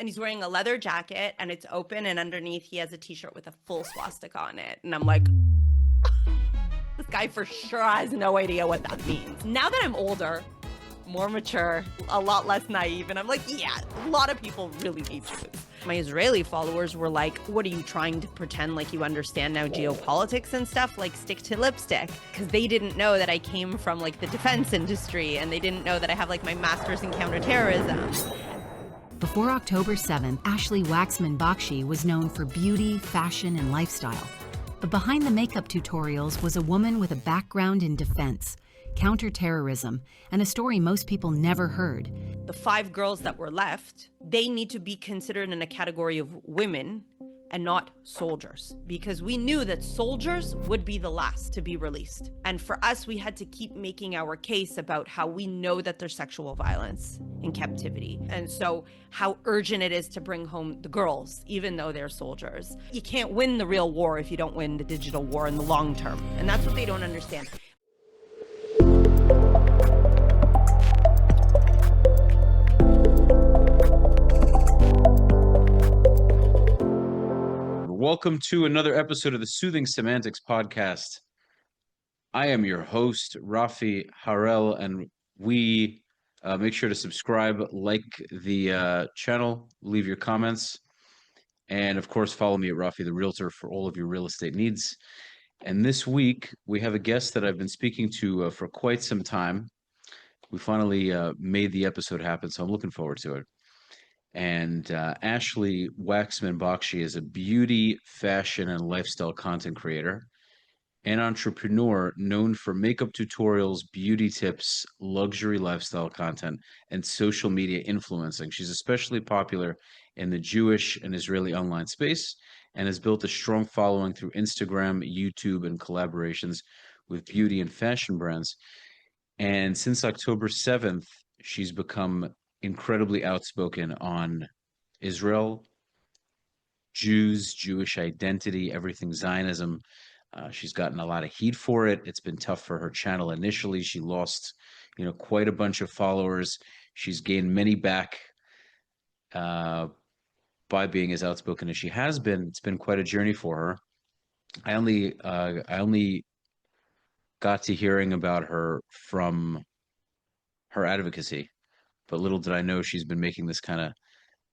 and he's wearing a leather jacket and it's open, and underneath he has a t-shirt with a full swastika on it. And I'm like, this guy for sure has no idea what that means. Now that I'm older, more mature, a lot less naive, and I'm like, yeah, a lot of people really hate Jews. My Israeli followers were like, what are you trying to pretend like you understand now geopolitics and stuff? Like, stick to lipstick. Because they didn't know that I came from like the defense industry, and they didn't know that I have like my master's in counterterrorism. Before October 7th, Ashley Waxman Bakshi was known for beauty, fashion, and lifestyle. But behind the makeup tutorials was a woman with a background in defense, counterterrorism, and a story most people never heard. The 5 girls that were left, they need to be considered in a category of women and not soldiers, because we knew that soldiers would be the last to be released. And for us, we had to keep making our case about how we know that there's sexual violence in captivity. And so how urgent it is to bring home the girls, even though they're soldiers. You can't win the real war if you don't win the digital war in the long term. And that's what they don't understand. Welcome to another episode of the Soothing Semantics Podcast. I am your host, Rafi Harel, and we make sure to subscribe, like the channel, leave your comments, and of course, follow me at Rafi the Realtor for all of your real estate needs. And this week, we have a guest that I've been speaking to for quite some time. We finally made the episode happen, so I'm looking forward to it. And Ashley Waxman Bakshi is a beauty, fashion, and lifestyle content creator and entrepreneur known for makeup tutorials, beauty tips, luxury lifestyle content, and social media influencing. She's especially popular in the Jewish and Israeli online space and has built a strong following through Instagram, YouTube, and collaborations with beauty and fashion brands. And since October 7th, she's become incredibly outspoken on Israel, Jews, Jewish identity, everything Zionism. She's gotten a lot of heat for it. It's been tough for her channel initially. She lost, quite a bunch of followers. She's gained many back by being as outspoken as she has been. It's been quite a journey for her. I only got to hearing about her from her advocacy. But little did I know she's been making this kind of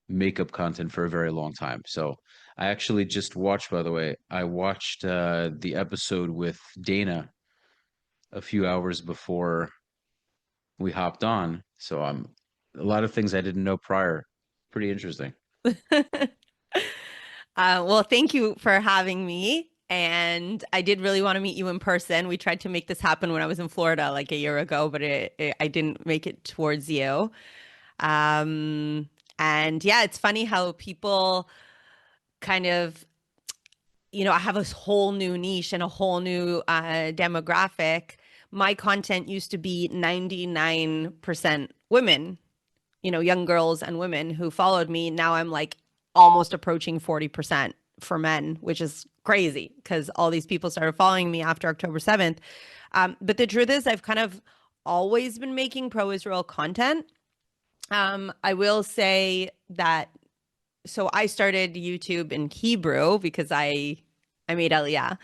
makeup content for a very long time. So I actually just watched, by the way, I watched the episode with Dana a few hours before we hopped on. So a lot of things I didn't know prior. Pretty interesting. Well, thank you for having me. And I did really want to meet you in person. We tried to make this happen when I was in Florida like a year ago, but I didn't make it towards you. And yeah, it's funny how people kind of, I have a whole new niche and a whole new demographic. My content used to be 99% women, young girls and women who followed me. Now I'm like almost approaching 40% for men, which is crazy because all these people started following me after October 7th. But the truth is I've kind of always been making pro-Israel content. I will say that, so I started YouTube in Hebrew because I made Aliyah,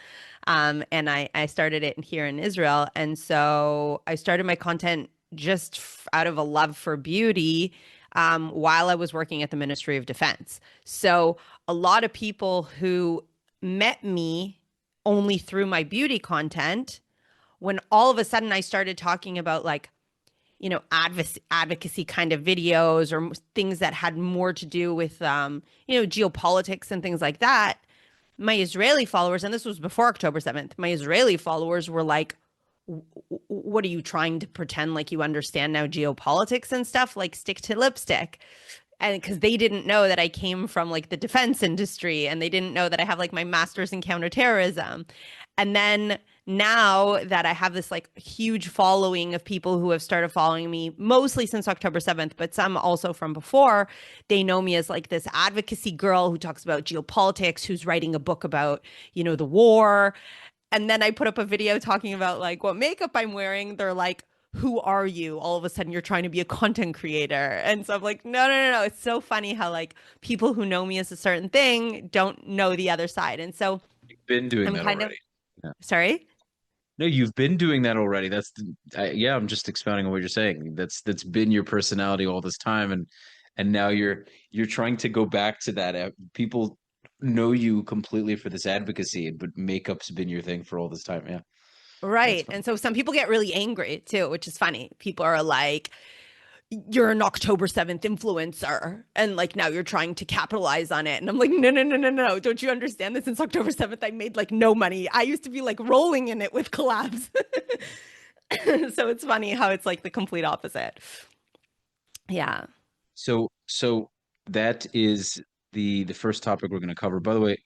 and I started it here in Israel. And so I started my content just out of a love for beauty while I was working at the Ministry of Defense. So a lot of people who met me only through my beauty content, when all of a sudden I started talking about like, advocacy kind of videos or things that had more to do with, geopolitics and things like that, my Israeli followers, and this was before October 7th, my Israeli followers were like, what are you trying to pretend like you understand now geopolitics and stuff? Like, stick to lipstick. And because they didn't know that I came from like the defense industry, and they didn't know that I have like my master's in counterterrorism. And then now that I have this like huge following of people who have started following me mostly since October 7th, but some also from before, they know me as like this advocacy girl who talks about geopolitics, who's writing a book about, the war. And then I put up a video talking about like what makeup I'm wearing. They're like, who are you? All of a sudden you're trying to be a content creator. And so I'm like, no, no, no, no. It's so funny how like people who know me as a certain thing don't know the other side. And so You've been doing I'm that kind of already. Yeah. sorry. No, you've been doing that already. Yeah, I'm just expounding on what you're saying. That's been your personality all this time, and now you're trying to go back to that. People know you completely for this advocacy, but makeup's been your thing for all this time. Yeah, that's Right. fun. And so some people get really angry too, which is funny. People are like, you're an October 7th influencer. And like now you're trying to capitalize on it. And I'm like, no, no, no, no, no. Don't you understand that since October 7th, I made like no money. I used to be like rolling in it with collabs. So it's funny how it's like the complete opposite. Yeah. So that is the first topic we're going to cover. By the way,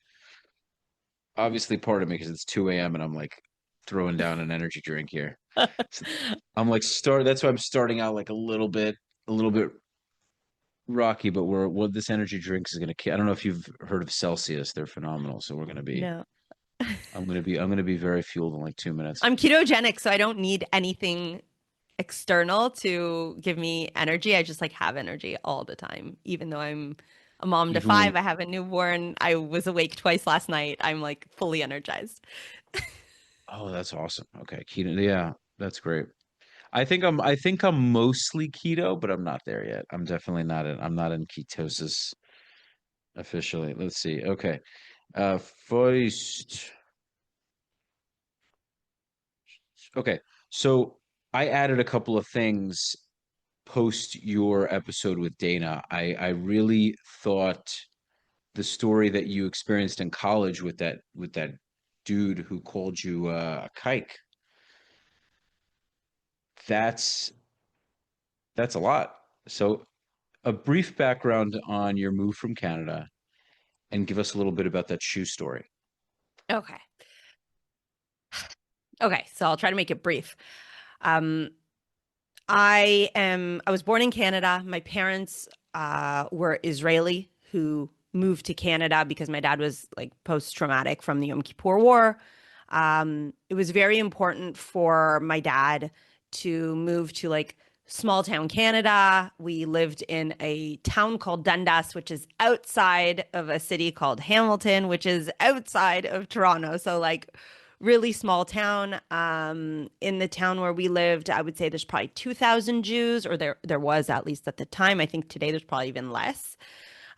obviously part of me because it's 2 a.m. and I'm like throwing down an energy drink here. So I'm like start. That's why I'm starting out like a little bit rocky. But we're what this energy drink is going to. I don't know if you've heard of Celsius. They're phenomenal. So we're going to be. No. I'm going to be very fueled in like 2 minutes. I'm ketogenic, so I don't need anything external to give me energy. I just like have energy all the time. Even though I'm a mom to Even five, I have a newborn. I was awake twice last night. I'm like fully energized. oh, that's awesome. Okay, keto. Yeah, that's great. I think I'm mostly keto, but I'm not there yet. I'm not in ketosis officially. Let's see. Okay. First. Okay. So I added a couple of things post your episode with Dana. I really thought the story that you experienced in college with that dude who called you a kike, that's that's a lot. So a brief background on your move from Canada and give us a little bit about that shoe story. Okay. Okay. So I'll try to make it brief. Um, I was born in Canada. My parents were Israeli who moved to Canada because my dad was like post-traumatic from the Yom Kippur War. It was very important for my dad to move to like small town Canada. We lived in a town called Dundas, which is outside of a city called Hamilton, which is outside of Toronto. So like really small town. In the town where we lived, I would say there's probably 2,000 Jews, or there was at least at the time. I think today there's probably even less.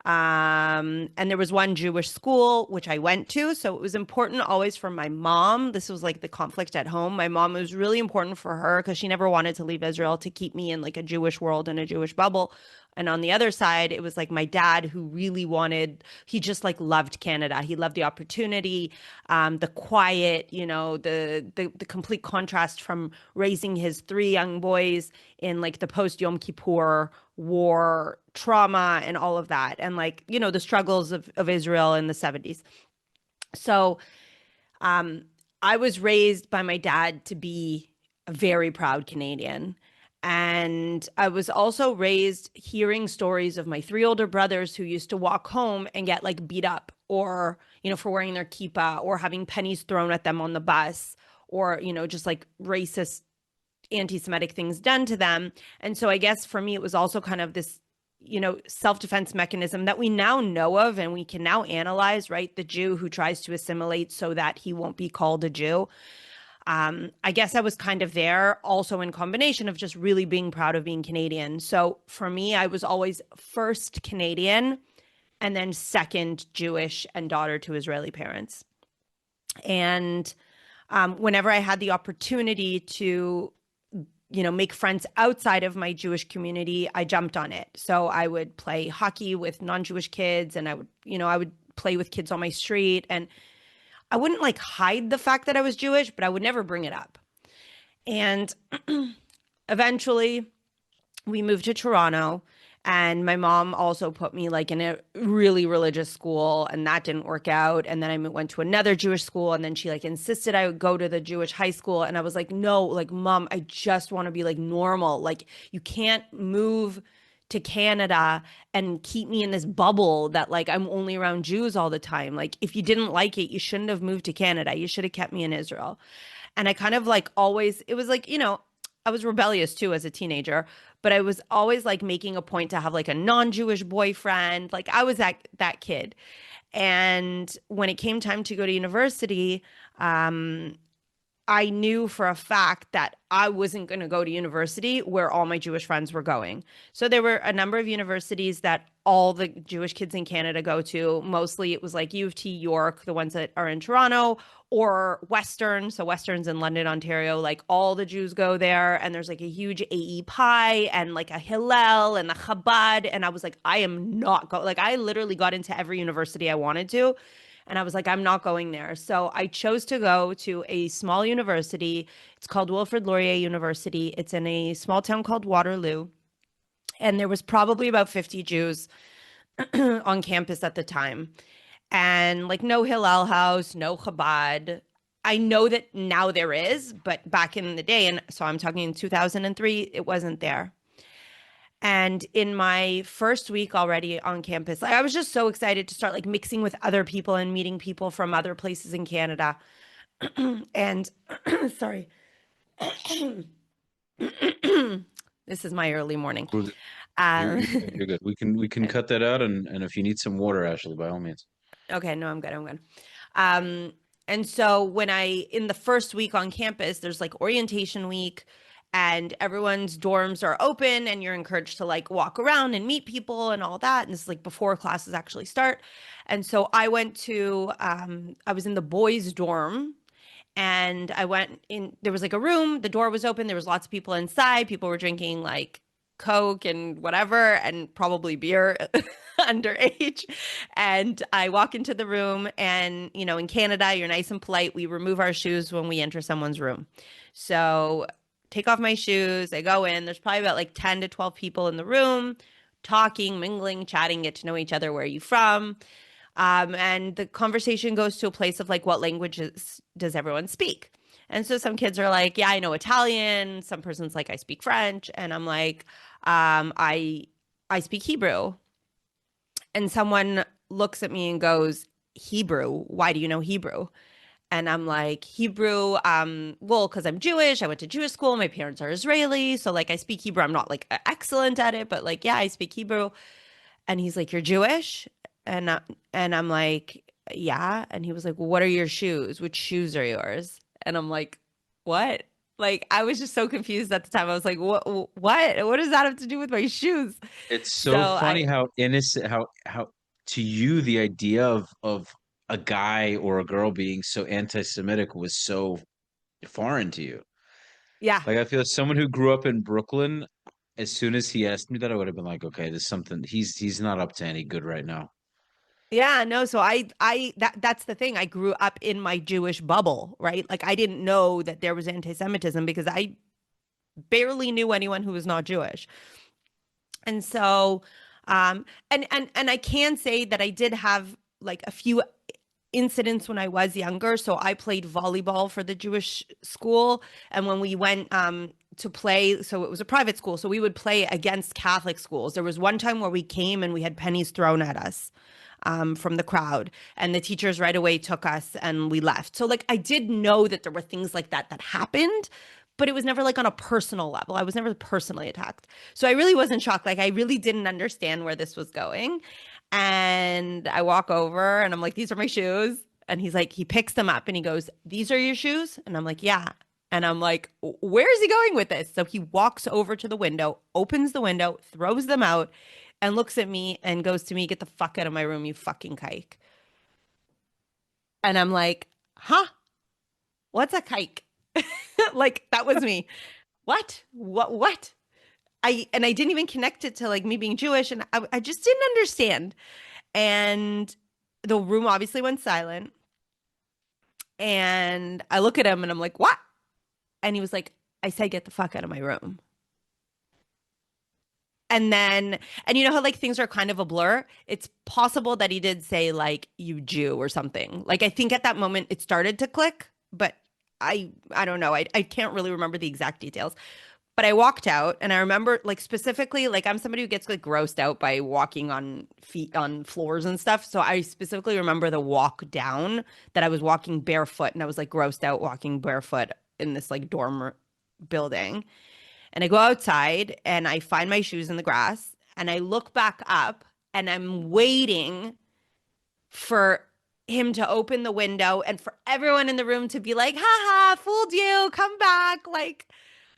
And there was one Jewish school which I went to. So it was important always for my mom. This was like the conflict at home. My mom, it was really important for her because she never wanted to leave Israel to keep me in like a Jewish world and a Jewish bubble. And on the other side, it was like my dad who really wanted, he just like loved Canada. He loved the opportunity, the quiet, you know, the complete contrast from raising his three young boys in like the post Yom Kippur war trauma and all of that. And like, you know, the struggles of Israel in the 70s. So I was raised by my dad to be a very proud Canadian. And I was also raised hearing stories of my three older brothers who used to walk home and get like beat up or, you know, for wearing their kippah or having pennies thrown at them on the bus or, you know, just like racist, anti-Semitic things done to them. And so I guess for me, it was also kind of this, you know, self-defense mechanism that we now know of and we can now analyze, right? The Jew who tries to assimilate so that he won't be called a Jew. I guess I was kind of there also in combination of just really being proud of being Canadian. So for me, I was always first Canadian and then second Jewish and daughter to Israeli parents. And whenever I had the opportunity to, you know, make friends outside of my Jewish community, I jumped on it. So I would play hockey with non-Jewish kids and I would, you know, I would play with kids on my street and I wouldn't like hide the fact that I was Jewish, but I would never bring it up. And eventually we moved to Toronto and my mom also put me like in a really religious school and that didn't work out. And then I went to another Jewish school and then she like insisted I would go to the Jewish high school. And I was like, no, like mom, I just want to be like normal. Like you can't move to Canada and keep me in this bubble that like I'm only around Jews all the time. Like if you didn't like it, you shouldn't have moved to Canada. You should have kept me in Israel. And I kind of like always, it was like, you know, I was rebellious too as a teenager, but I was always like making a point to have like a non-Jewish boyfriend. Like I was that kid. And when it came time to go to university, um, I knew for a fact that I wasn't going to go to university where all my Jewish friends were going. So there were a number of universities that all the Jewish kids in Canada go to. Mostly it was like U of T, York, the ones that are in Toronto, or Western. So Western's in London, Ontario. Like all the Jews go there. And there's like a huge AE Pi and like a Hillel and a Chabad. And I was like, I am not going. Like I literally got into every university I wanted to. And I was like, I'm not going there. So I chose to go to a small university. It's called Wilfrid Laurier University. It's in a small town called Waterloo. And there was probably about 50 Jews on campus at the time. And like no Hillel house, no Chabad. I know that now there is, but back in the day, and so I'm talking in 2003, it wasn't there. And in my first week already on campus, like, I was just so excited to start like mixing with other people and meeting people from other places in Canada. And sorry, this is my early morning. You're, Um, you're good. We can cut that out, and if you need some water, Ashley, by all means. okay, no, I'm good. I'm good. And so in the first week on campus, there's like orientation week, and everyone's dorms are open and you're encouraged to like walk around and meet people and all that. And this is like before classes actually start. And so I was in the boys' dorm, and I went in, there was like a room, the door was open, there was lots of people inside. People were drinking like Coke and whatever, and probably beer underage. And I walk into the room, and, you know, in Canada, you're nice and polite. We remove our shoes when we enter someone's room. So take off my shoes. I go in. There's probably about like 10 to 12 people in the room, talking, mingling, chatting, get to know each other. Where are you from? And the conversation goes to a place of like, what languages does everyone speak? And so some kids are like, yeah, I know Italian. Some person's like, I speak French. And I'm like, I speak Hebrew. And someone looks at me and goes, Hebrew? Why do you know Hebrew? And I'm like, Hebrew, well, because I'm Jewish. I went to Jewish school. My parents are Israeli. So like I speak Hebrew. I'm not like excellent at it, but like, yeah, I speak Hebrew. And he's like, you're Jewish? And I'm like, yeah. And he was like, well, what are your shoes? Which shoes are yours? And I'm like, what? Like, I was just so confused at the time. I was like, what? What does that have to do with my shoes? It's So so funny how innocent, how to you the idea of a guy or a girl being so anti-Semitic was so foreign to you. yeah. Like I feel someone who grew up in Brooklyn, as soon as he asked me that, I would have been like, okay, there's something he's not up to any good right now. Yeah, no, so that's the thing. I grew up in my Jewish bubble, right? Like I didn't know that there was anti-Semitism because I barely knew anyone who was not Jewish. And so and I can say that I did have like a few incidents when I was younger. So I played volleyball for the Jewish school, and when we went to play, so it was a private school, so we would play against Catholic schools. There was one time where we came and we had pennies thrown at us from the crowd, and the teachers right away took us and we left. So like I did know that there were things like that that happened, but it was never like on a personal level. I was never personally attacked. So I really wasn't shocked. Like I really didn't understand where this was going. And I walk over and I'm like, these are my shoes. And he's like, he picks them up and he goes, these are your shoes? And I'm like, yeah. And I'm like, where is he going with this? So he walks over to the window, opens the window, throws them out, and looks at me and goes to me, get the fuck out of my room, you fucking kike. And I'm like, huh? What's a kike? Like, that was me. What? What? I didn't even connect it to like me being Jewish, and I just didn't understand. And the room obviously went silent. And I look at him and I'm like, what? And he was like, I said, get the fuck out of my room. And you know how like things are kind of a blur? It's possible that he did say like, you Jew or something. Like I think at that moment it started to click, but I don't know. I can't really remember the exact details. But I walked out, and I remember like specifically, like I'm somebody who gets like grossed out by walking on feet on floors and stuff. So I specifically remember the walk down, that I was walking barefoot, and I was like grossed out walking barefoot in this like dorm building. And I go outside and I find my shoes in the grass and I look back up and I'm waiting for him to open the window and for everyone in the room to be like, haha, fooled you, come back. Like,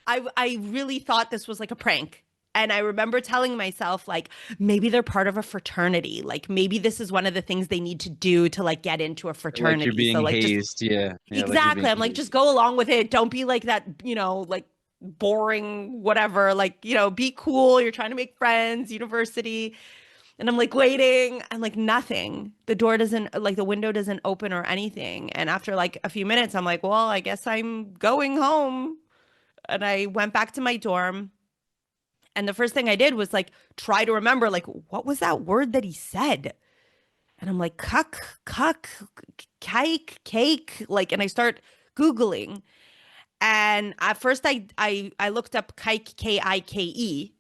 I really thought this was like a prank. And I remember telling myself, like, maybe they're part of a fraternity. Like, maybe this is one of the things they need to do to like get into a Like you're fraternity. So being like just hazed. Yeah. Yeah. Like you're exactly. being I'm like, hazed. just go along with it. Don't be like that, like boring, whatever. Like, be cool. You're trying to make friends, university. And I'm like waiting and like nothing. The door doesn't, like the window doesn't open or anything. And after like a few minutes, I'm like, well, I guess I'm going home. And I went back to my dorm. And the first thing I did was like try to remember, like, what was that word that he said? And I'm like, cuck, cake, cake. Like, and I start Googling. And at first I looked up kike, Kike,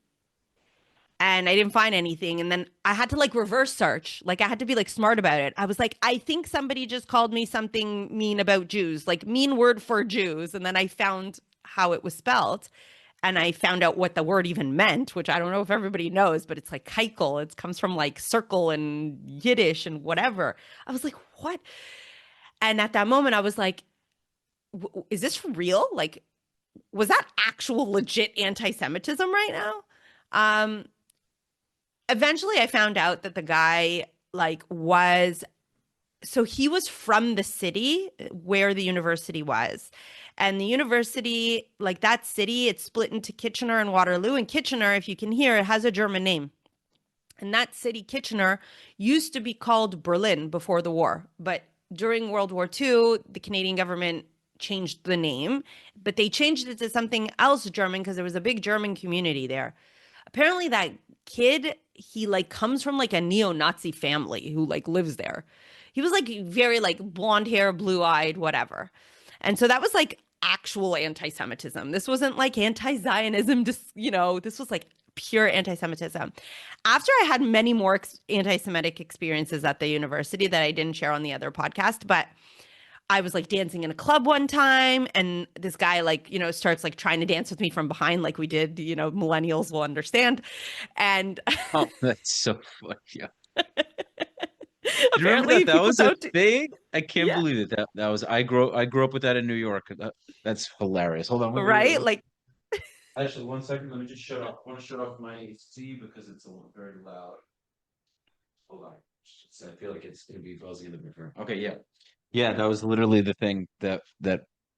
and I didn't find anything. And then I had to like reverse search. Like I had to be like smart about it. I was like, I think somebody just called me something mean about Jews, like mean word for Jews. And then I found how it was spelled. And I found out what the word even meant, which I don't know if everybody knows, but it's like keikel. It comes from like circle and Yiddish and whatever. I was like, what? And at that moment, I was like, is this real? Like, was that actual legit anti-Semitism right now? Eventually I found out that the guy like he was from the city where the university was. And the university, like that city, it's split into Kitchener and Waterloo. And Kitchener, if you can hear, it has a German name. And that city, Kitchener, used to be called Berlin before the war. But during World War II, the Canadian government changed the name, but they changed it to something else German because there was a big German community there. Apparently that kid, he like comes from like a neo-Nazi family who like lives there. He was like very like blonde hair, blue-eyed, whatever. And so that was like actual anti-Semitism. This wasn't like anti-Zionism, just, this was like pure anti-Semitism. After I had many more anti-Semitic experiences at the university that I didn't share on the other podcast, but I was like dancing in a club one time and this guy like, starts like trying to dance with me from behind like we did, millennials will understand. And Oh, that's so funny. Yeah. You remember apparently that that people was a don't do, thing? I can't yeah, believe it. That was I grew up with that in New York. That's hilarious. Hold on, right? Like, actually, one second. Let me just shut off. I want to shut off my AC because it's very loud. Hold on. I feel like it's gonna be buzzing in the background. Okay, yeah, yeah. That was literally the thing that.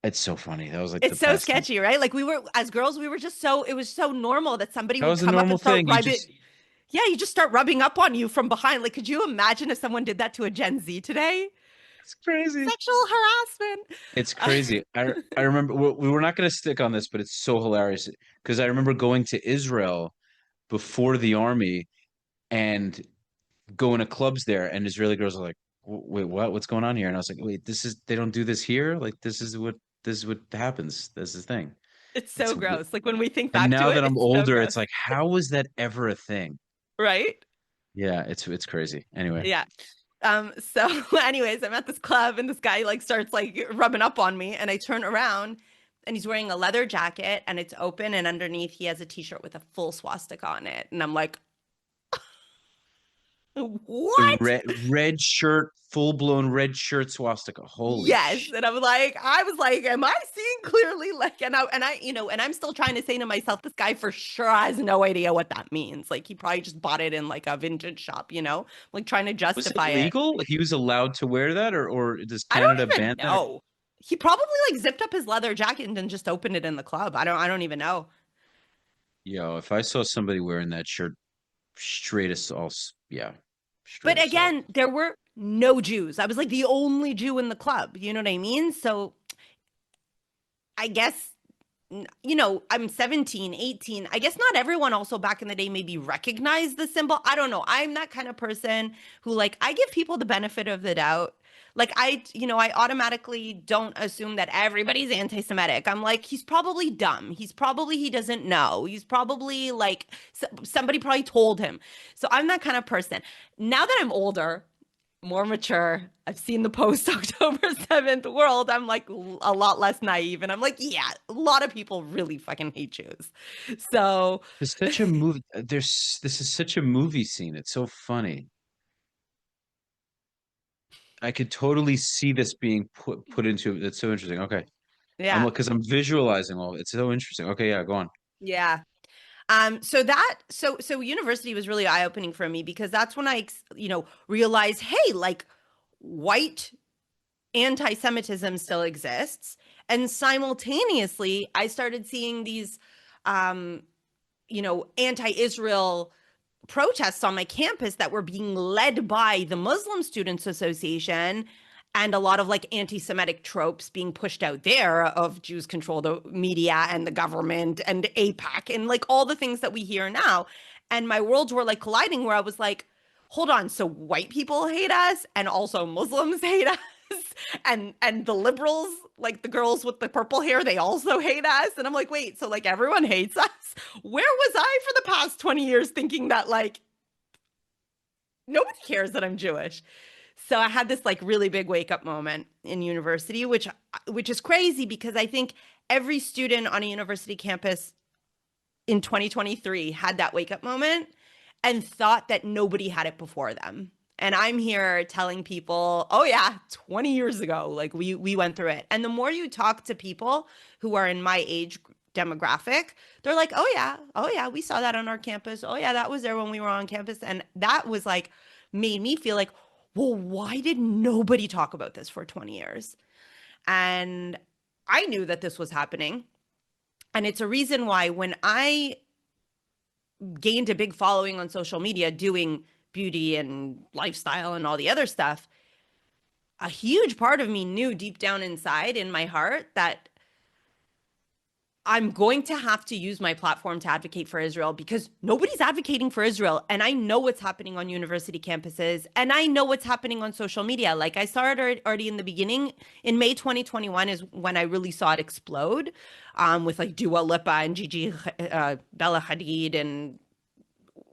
It's so funny. That was like the it's so best thing. sketchy, right? Like we were, as girls, we were just it was so normal that somebody That would was a come up normal and start thing. You rubbing. just Yeah, you just start rubbing up on you from behind. Like, could you imagine if someone did that to a Gen Z today? it's crazy. Sexual harassment. It's crazy. I remember we were not going to stick on this, but it's so hilarious because I remember going to Israel before the army and going to clubs there, and Israeli girls are like, "Wait, what? What's going on here?" And I was like, "Wait, they don't do this here. Like this is what happens. This is the thing." It's It's so gross. Like when we think and back to now it, that I'm it's so older, it's gross, like, how was that ever a thing? right? Yeah, it's crazy. Anyway, Yeah. So anyways, I'm at this club and this guy like starts like rubbing up on me and I turn around and he's wearing a leather jacket and it's open and underneath he has a t-shirt with a full swastika on it. And I'm like, the what? red shirt, full blown red shirt swastika. Holy Yes. sh! And I was like, am I seeing clearly? Like, and I'm still trying to say to myself, this guy for sure has no idea what that means. Like he probably just bought it in like a vintage shop, like trying to Was it justify it. legal? He was allowed to wear that, or does I don't Canada even ban that? Or... know. He probably like zipped up his leather jacket and then just opened it in the club. I don't even know. Yo, if I saw somebody wearing that shirt, straight assault. Yeah, straight But assault. again, there were no Jews. I was like the only Jew in the club. You know what I mean? So I guess, I'm 17, 18. I guess not everyone also back in the day maybe recognized the symbol. I don't know. I'm that kind of person who like, I give people the benefit of the doubt. Like I automatically don't assume that everybody's anti-Semitic. I'm like, he's probably dumb. He doesn't know. He's probably like, somebody probably told him. So I'm that kind of person. Now that I'm older, more mature. I've seen the post October 7th world. I'm like a lot less naive. And I'm like, yeah, a lot of people really fucking hate Jews. So, There's such a movie. This is such a movie scene. It's so funny. I could totally see this being put into. It's so interesting. Okay, yeah, because I'm visualizing all of it. It's so interesting. Okay, yeah, go on. yeah. So university was really eye-opening for me because that's when I realized, hey, like white anti-Semitism still exists. And simultaneously, I started seeing these, um, anti-Israel protests on my campus that were being led by the Muslim Students Association and a lot of like anti-Semitic tropes being pushed out there of Jews control the media and the government and APAC and like all the things that we hear now. And my worlds were like colliding where I was like, hold on, so white people hate us and also Muslims hate us and the liberals, like the girls with the purple hair, they also hate us. And I'm like, wait, so like everyone hates us? Where was I for the past 20 years thinking that like nobody cares that I'm Jewish? So I had this like really big wake up moment in university, which is crazy because I think every student on a university campus in 2023 had that wake up moment and thought that nobody had it before them. And I'm here telling people, oh yeah, 20 years ago, like we went through it. And the more you talk to people who are in my age demographic, they're like, oh yeah, we saw that on our campus. Oh yeah, that was there when we were on campus. And that was like made me feel like, well, why did nobody talk about this for 20 years? And I knew that this was happening. And it's a reason why when I gained a big following on social media doing beauty and lifestyle and all the other stuff, a huge part of me knew deep down inside in my heart that I'm going to have to use my platform to advocate for Israel because nobody's advocating for Israel. And I know what's happening on university campuses and I know what's happening on social media. Like I saw it already in the beginning. In May 2021 is when I really saw it explode with like Dua Lipa and Gigi Bella Hadid and,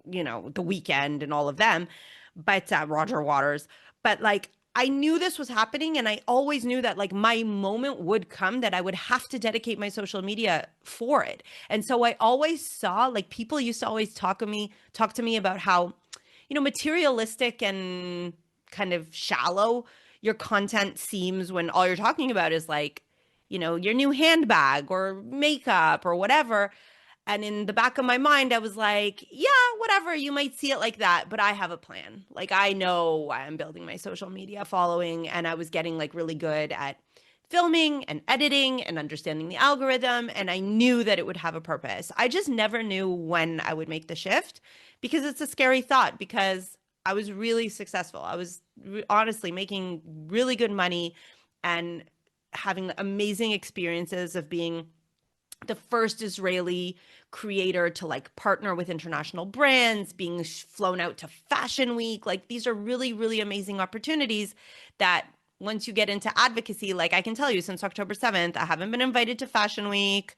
The Weeknd and all of them, but Roger Waters. But like I knew this was happening and I always knew that like my moment would come that I would have to dedicate my social media for it. And so I always saw like people used to always talk to me about how, materialistic and kind of shallow your content seems when all you're talking about is like, your new handbag or makeup or whatever. And in the back of my mind, I was like, yeah, whatever, you might see it like that, but I have a plan. Like, I know why I'm building my social media following. And I was getting like really good at filming and editing and understanding the algorithm. And I knew that it would have a purpose. I just never knew when I would make the shift because it's a scary thought because I was really successful. I was honestly making really good money and having amazing experiences of being the first Israeli creator to like partner with international brands, being flown out to Fashion Week. Like these are really, really amazing opportunities that once you get into advocacy, like I can tell you since October 7th, I haven't been invited to Fashion Week.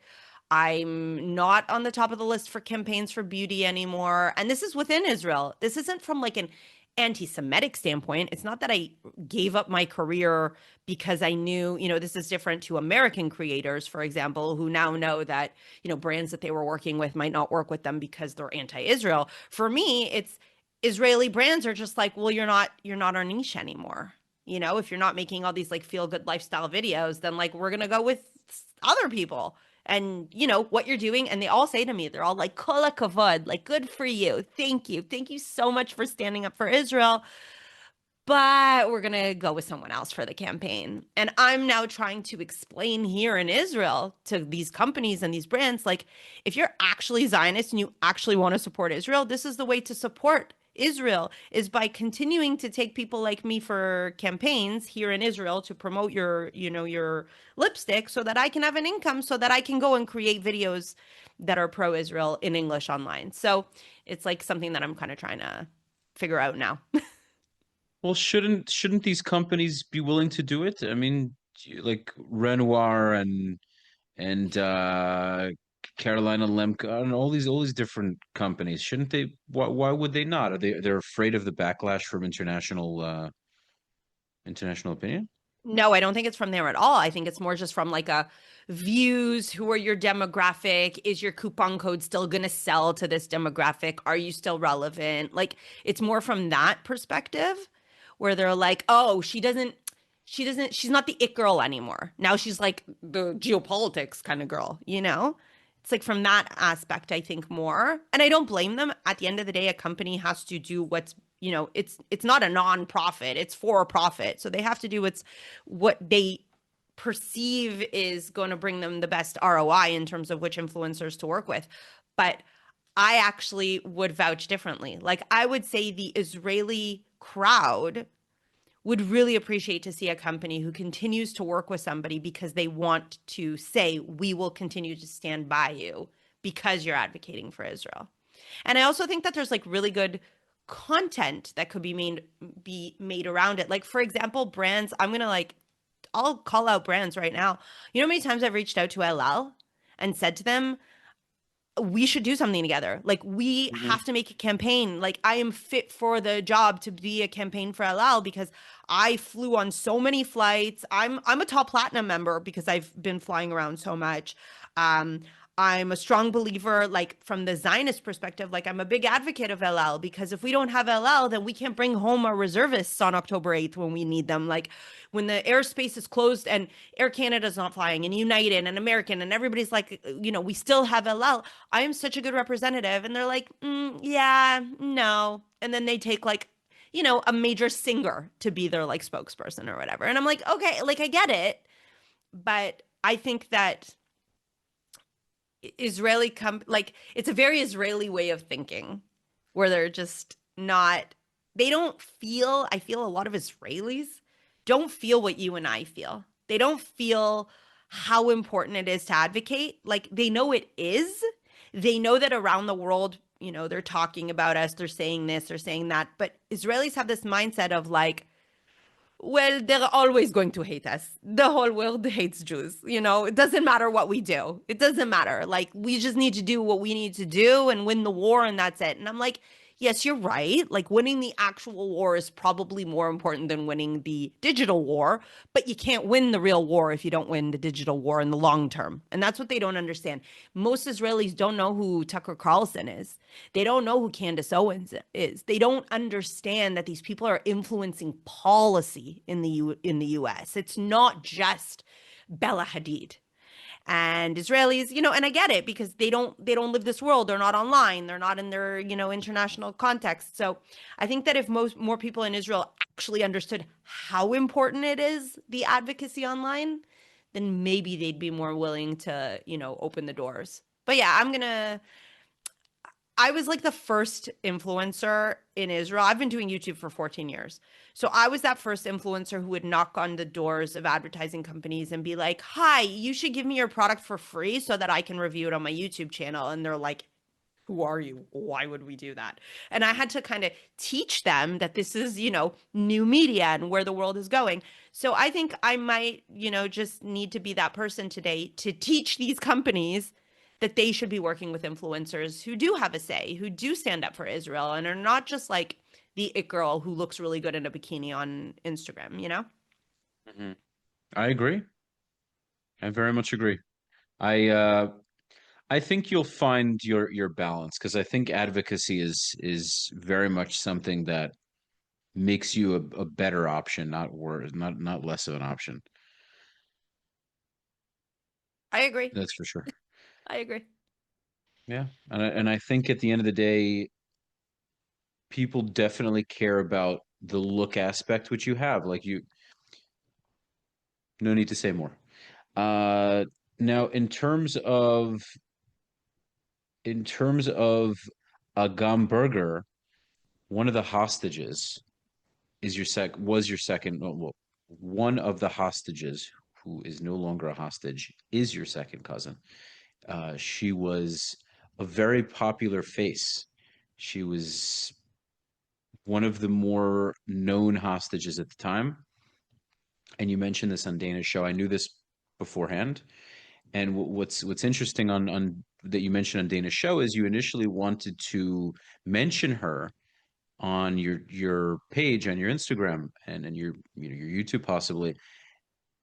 I'm not on the top of the list for campaigns for beauty anymore. And this is within Israel. This isn't from like an anti-Semitic standpoint. It's not that I gave up my career because I knew, this is different to American creators, for example, who now know that, brands that they were working with might not work with them because they're anti-Israel. For me, it's Israeli brands are just like, well, you're not our niche anymore. If you're not making all these like feel good lifestyle videos, then like we're going to go with other people and what you're doing. And they all say to me, they're all like, kol hakavod, like good for you. Thank you so much for standing up for Israel. But we're going to go with someone else for the campaign. And I'm now trying to explain here in Israel to these companies and these brands, like, if you're actually Zionist and you actually want to support Israel, this is the way to support Israel is by continuing to take people like me for campaigns here in Israel to promote your lipstick so that I can have an income so that I can go and create videos that are pro-Israel in English online. So it's like something that I'm kind of trying to figure out now. Well, shouldn't these companies be willing to do it? I mean, like Renoir and Carolina Lemke and all these different companies, shouldn't they? Why would they not? They're afraid of the backlash from international? international opinion? No, I don't think it's from there at all. I think it's more just from like a views, who are your demographic? Is your coupon code still going to sell to this demographic? Are you still relevant? Like it's more from that perspective where they're like, "Oh, she's not the it girl anymore. Now she's like the geopolitics kind of girl, you know?" It's like from that aspect, I think more. And I don't blame them. At the end of the day, a company has to do what's, it's not a non-profit, it's for a profit. So they have to do what they perceive is going to bring them the best ROI in terms of which influencers to work with. But I actually would vouch differently. Like I would say the Israeli crowd would really appreciate to see a company who continues to work with somebody because they want to say, we will continue to stand by you because you're advocating for Israel. And I also think that there's like really good content that could be made around it. Like for example, brands, I'll call out brands right now. You know how many times I've reached out to LL and said to them, we should do something together. Like we Hmm. have to make a campaign. Like I am fit for the job to be a campaign for LL because I flew on so many flights. I'm a top platinum member because I've been flying around so much. Um, I'm a strong believer, like from the Zionist perspective, like I'm a big advocate of LL because if we don't have LL, then we can't bring home our reservists on October 8th when we need them. Like when the airspace is closed and Air Canada's not flying and United and American and everybody's like, we still have LL. I am such a good representative. And they're like, yeah, no. And then they take like, a major singer to be their like spokesperson or whatever. And I'm like, okay, like I get it. But I think that like it's a very Israeli way of thinking where they're just not, they don't feel, I feel a lot of Israelis don't feel what you and I feel. They don't feel how important it is to advocate. Like they know it is. They know that around the world, they're talking about us, they're saying this, they're saying that. But Israelis have this mindset of like, well, they're always going to hate us. The whole world hates Jews. It doesn't matter what we do. It doesn't matter. Like, we just need to do what we need to do and win the war, and that's it. And I'm like, yes, you're right. Like, winning the actual war is probably more important than winning the digital war, but you can't win the real war if you don't win the digital war in the long term. And that's what they don't understand. Most Israelis don't know who Tucker Carlson is. They don't know who Candace Owens is. They don't understand that these people are influencing policy in the US. It's not just Bella Hadid. And Israelis, and I get it because they don't live this world. They're not online. They're not in their, international context. So I think that if more people in Israel actually understood how important it is, the advocacy online, then maybe they'd be more willing to, open the doors. But yeah, I was like the first influencer in Israel. I've been doing YouTube for 14 years. So I was that first influencer who would knock on the doors of advertising companies and be like, "Hi, you should give me your product for free so that I can review it on my YouTube channel." And they're like, "Who are you? Why would we do that?" And I had to kind of teach them that this is, new media and where the world is going. So I think I might, just need to be that person today to teach these companies that they should be working with influencers who do have a say, who do stand up for Israel and are not just like the it girl who looks really good in a bikini on Instagram? Hmm. I agree. I very much agree. I uh, I think you'll find your balance because I think advocacy is very much something that makes you a better option, not worse, not less of an option. I agree. That's for sure. I agree. Yeah, and I think at the end of the day, people definitely care about the look aspect, which you have. Like you, no need to say more. Uh, Now in terms of Agam Berger, one of the hostages is your sec was your second. Well, one of the hostages who is no longer a hostage is your second cousin. She was a very popular face. She was one of the more known hostages at the time. And you mentioned this on Dana's show. I knew this beforehand. And what's interesting on that you mentioned on Dana's show is you initially wanted to mention her on your page, on your Instagram, and your your YouTube possibly,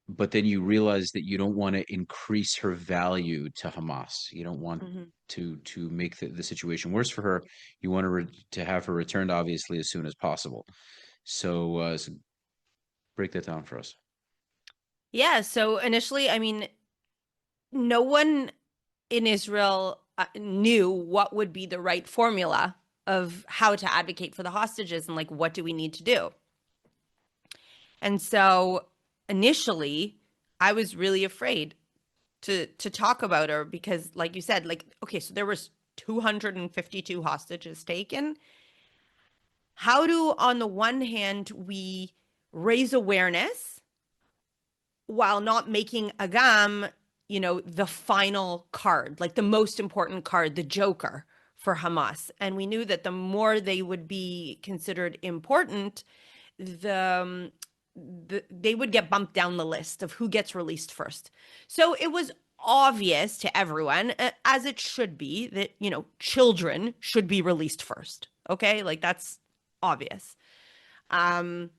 but then you realize that you don't want to increase her value to Hamas. You don't want Mhm. to make the situation worse for her. You want to have her returned, obviously, as soon as possible. So break that down for us. Yeah, so initially, I mean, no one in Israel knew what would be the right formula of how to advocate for the hostages and like what do we need to do. And so initially, I was really afraid to talk about her because like you said, like okay, so there was 252 hostages taken. How do on the one hand we raise awareness while not making Agam, the final card, like the most important card, the joker for Hamas. And we knew that the more they would be considered important, they would get bumped down the list of who gets released first. So it was obvious to everyone, as it should be, that, children should be released first. Okay. Like that's obvious. Um,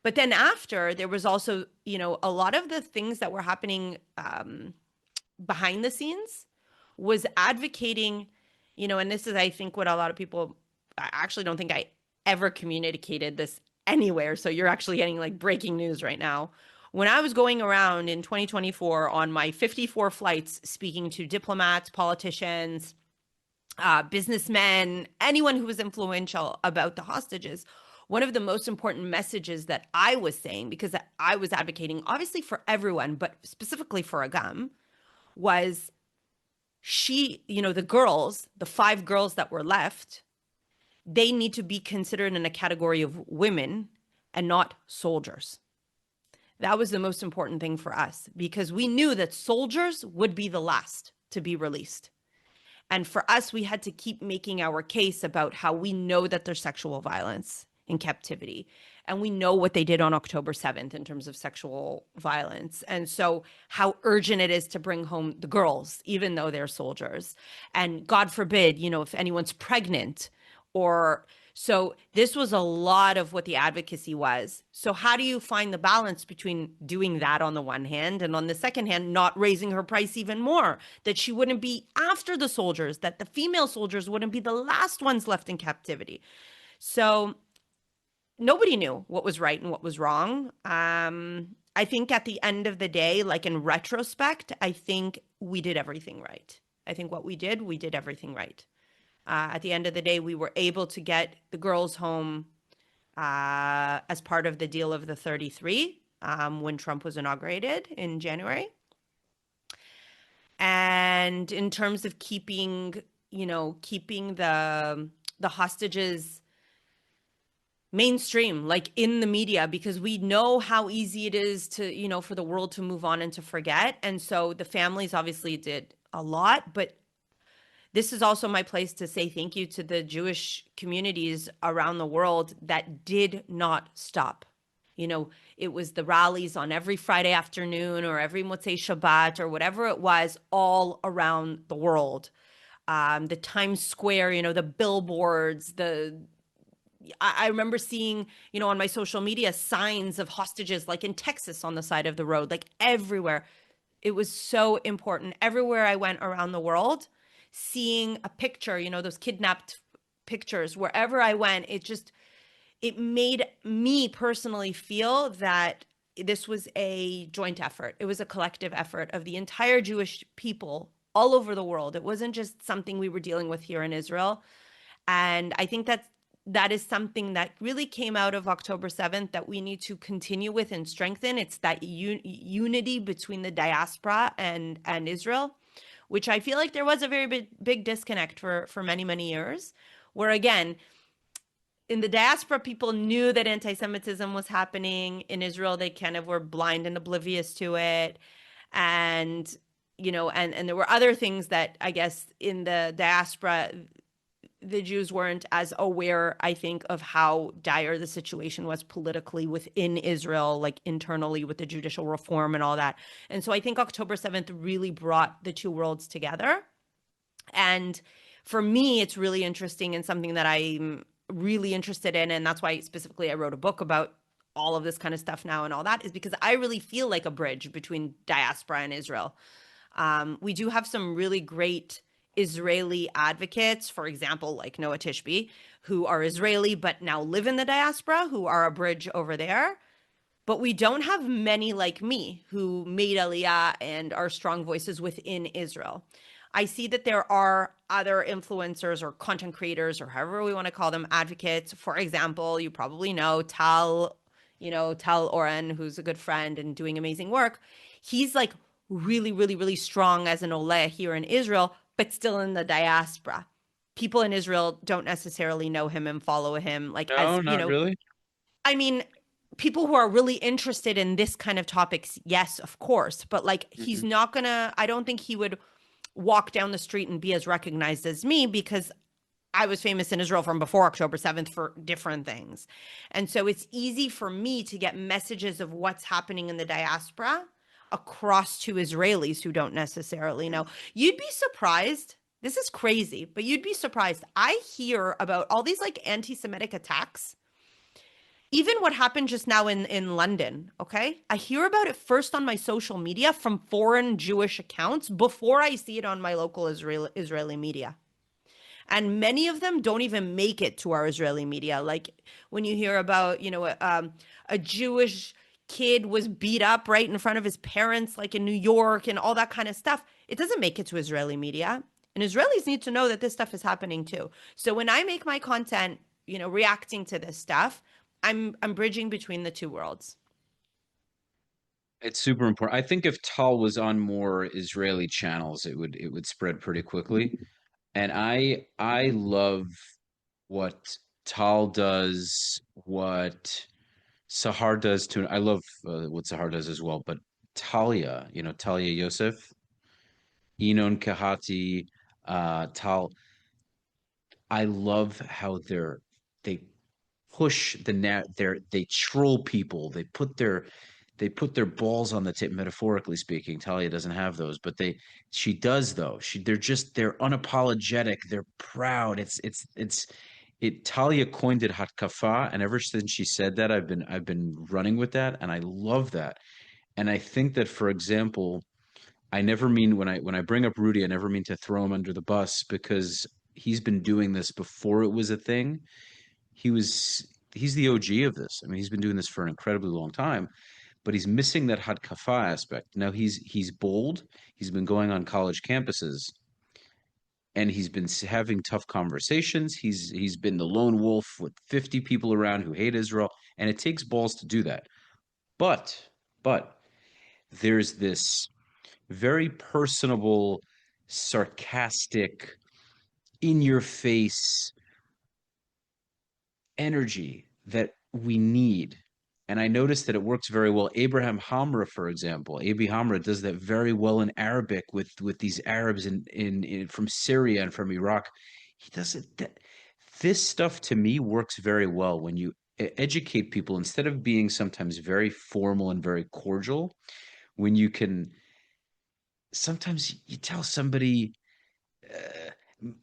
but then after, there was also, a lot of the things that were happening behind the scenes was advocating, and this is, I think, what a lot of people, I actually don't think I ever communicated this anywhere. So you're actually getting like breaking news right now. When I was going around in 2024 on my 54 flights speaking to diplomats, politicians, businessmen, anyone who was influential about the hostages, one of the most important messages that I was saying, because I was advocating obviously for everyone, but specifically for Agam, was the girls, the 5 girls that were left, they need to be considered in a category of women and not soldiers. That was the most important thing for us because we knew that soldiers would be the last to be released. And for us, we had to keep making our case about how we know that there's sexual violence in captivity. And we know what they did on October 7th in terms of sexual violence. And so, how urgent it is to bring home the girls, even though they're soldiers. And God forbid, if anyone's pregnant or so this was a lot of what the advocacy was. So how do you find the balance between doing that on the one hand and on the second hand, not raising her price even more, that she wouldn't be after the soldiers, that the female soldiers wouldn't be the last ones left in captivity. So nobody knew what was right and what was wrong. I think at the end of the day, like in retrospect, I think we did everything right. I think what we did everything right. At the end of the day, we were able to get the girls home as part of the deal of the 33 when Trump was inaugurated in January. And in terms of keeping the hostages mainstream, like in the media, because we know how easy it is to, for the world to move on and to forget. And so the families obviously did a lot, but this is also my place to say thank you to the Jewish communities around the world that did not stop. It was the rallies on every Friday afternoon or every Motzei Shabbat or whatever it was all around the world. The Times Square, the billboards, I remember seeing, on my social media signs of hostages like in Texas on the side of the road, like everywhere. It was so important. Everywhere I went around the world, seeing a picture, those kidnapped pictures, wherever I went, it made me personally feel that this was a joint effort. It was a collective effort of the entire Jewish people all over the world. It wasn't just something we were dealing with here in Israel. And I think that is something that really came out of October 7th that we need to continue with and strengthen. It's that unity between the diaspora and Israel, which I feel like there was a very big disconnect for many, many years, where again, in the diaspora, people knew that anti-Semitism was happening. In Israel, they kind of were blind and oblivious to it. And, and there were other things that I guess in the diaspora, the Jews weren't as aware, I think, of how dire the situation was politically within Israel, like internally with the judicial reform and all that. And so I think October 7th really brought the two worlds together. And for me, it's really interesting and something that I'm really interested in, and that's why specifically I wrote a book about all of this kind of stuff now and all that, is because I really feel like a bridge between diaspora and Israel. We do have some really great Israeli advocates, for example, like Noah Tishby, who are Israeli but now live in the diaspora, who are a bridge over there. But we don't have many like me who made Aliyah and are strong voices within Israel. I see that there are other influencers or content creators or however we want to call them, advocates. For example, you probably know Tal Oren, who's a good friend and doing amazing work. He's like really, really, really strong as an Oleh here in Israel, but still in the diaspora. People in Israel don't necessarily know him and follow him. Like, No, not really. I mean, people who are really interested in this kind of topics, yes, of course. But like, he's Hmm. not gonna, I don't think he would walk down the street and be as recognized as me because I was famous in Israel from before October 7th for different things. And so it's easy for me to get messages of what's happening in the diaspora across to Israelis who don't necessarily know. You'd be surprised. This is crazy, but you'd be surprised. I hear about all these like anti-Semitic attacks, even what happened just now in London, okay? I hear about it first on my social media from foreign Jewish accounts before I see it on my local Israeli media. And many of them don't even make it to our Israeli media. Like when you hear about, a Jewish kid was beat up right in front of his parents, like in New York and all that kind of stuff, it doesn't make it to Israeli media. And Israelis need to know that this stuff is happening too. So when I make my content, reacting to this stuff, I'm bridging between the two worlds. It's super important. I think if Tal was on more Israeli channels, it would spread pretty quickly. And I love what Tal does, what Sahar does too. I love what Sahar does as well. But Talia, Talia Yosef, Enon Kahati, Tal. I love how they push they troll people. They put their balls on the tip, metaphorically speaking. Talia doesn't have those, but she does though. They're unapologetic. They're proud. Talia coined it hatkafa, and ever since she said that, I've been running with that, and I love that. And I think that, for example, I never mean when I bring up Rudy, I never mean to throw him under the bus because he's been doing this before it was a thing. He's the OG of this. I mean, he's been doing this for an incredibly long time, but he's missing that hadkafa aspect. Now he's bold. He's been going on college campuses and he's been having tough conversations. He's been the lone wolf with 50 people around who hate Israel, and it takes balls to do that. But there's this very personable, sarcastic, in your face energy that we need. And I noticed that it works very well. Abraham Hamra, for example, Abi Hamra does that very well in Arabic with these Arabs in from Syria and from Iraq. He does it. This stuff to me works very well when you educate people instead of being sometimes very formal and very cordial. When you can, sometimes you tell somebody,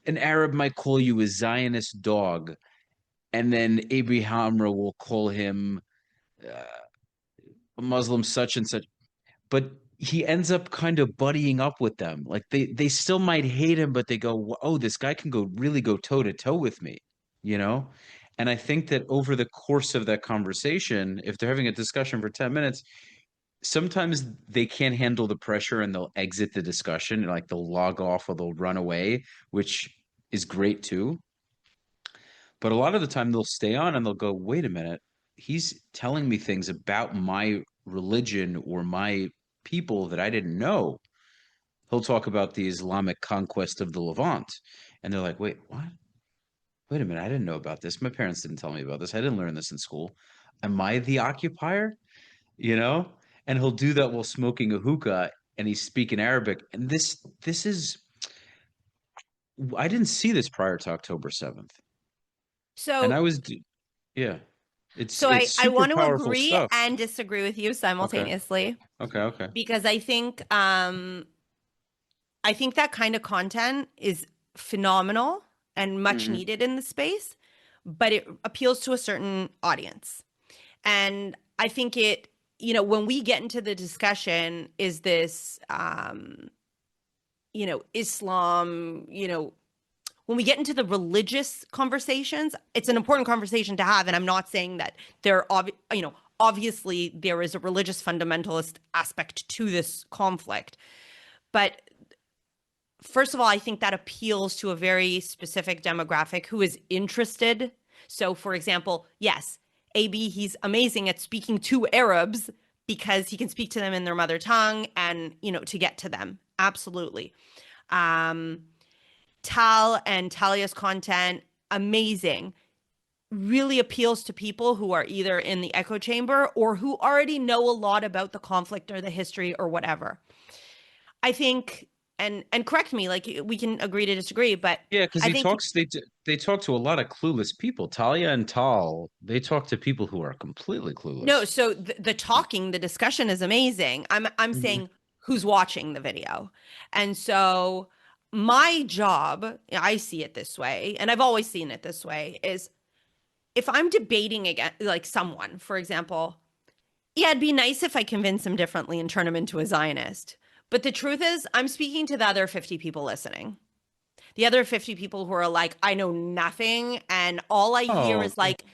an Arab might call you a Zionist dog, and then Abi Hamra will call him uh, a Muslim such and such, but he ends up kind of buddying up with them. Like they still might hate him, but they go, "Oh, this guy can really go toe to toe with me," you know? And I think that over the course of that conversation, if they're having a discussion for 10 minutes, sometimes they can't handle the pressure and they'll exit the discussion, like they'll log off or they'll run away, which is great too. But a lot of the time they'll stay on and they'll go, wait a minute, he's telling me things about my religion or my people that I didn't know. He'll talk about the Islamic conquest of the Levant. And they're like, wait, what? Wait a minute, I didn't know about this. My parents didn't tell me about this. I didn't learn this in school. Am I the occupier? You know? And he'll do that while smoking a hookah and he's speaking Arabic. And this is, I didn't see this prior to October 7th. And So yeah. It's so it's I super want to powerful agree stuff. and disagree with you Okay. simultaneously Okay. Okay. because I think that kind of content is phenomenal and much Hmm. needed in the space. but it appeals to a certain audience. And I think it, when we get into the discussion, is this, Islam, when we get into the religious conversations, it's an important conversation to have. And I'm not saying that obviously there is a religious fundamentalist aspect to this conflict. But first of all, I think that appeals to a very specific demographic who is interested. So, for example, yes, AB, he's amazing at speaking to Arabs because he can speak to them in their mother tongue and, to get to them. Absolutely. Tal and Talia's content, amazing. Really appeals to people who are either in the echo chamber or who already know a lot about the conflict or the history or whatever. I think, and correct me, like we can agree to disagree, but Yeah, because I he think talks. They talk to a lot of clueless people. Talia and Tal, they talk to people who are completely no. clueless. So the discussion is amazing. I'm Hmm. saying who's watching the video, and so my job, I see it this way, and I've always seen it this way, is if I'm debating against like someone, for example, yeah, it'd be nice if I convince him differently and turn him into a Zionist. But the truth is, I'm speaking to the other 50 people listening. The other 50 people who are like, I know nothing. And all I hear Oh, is like,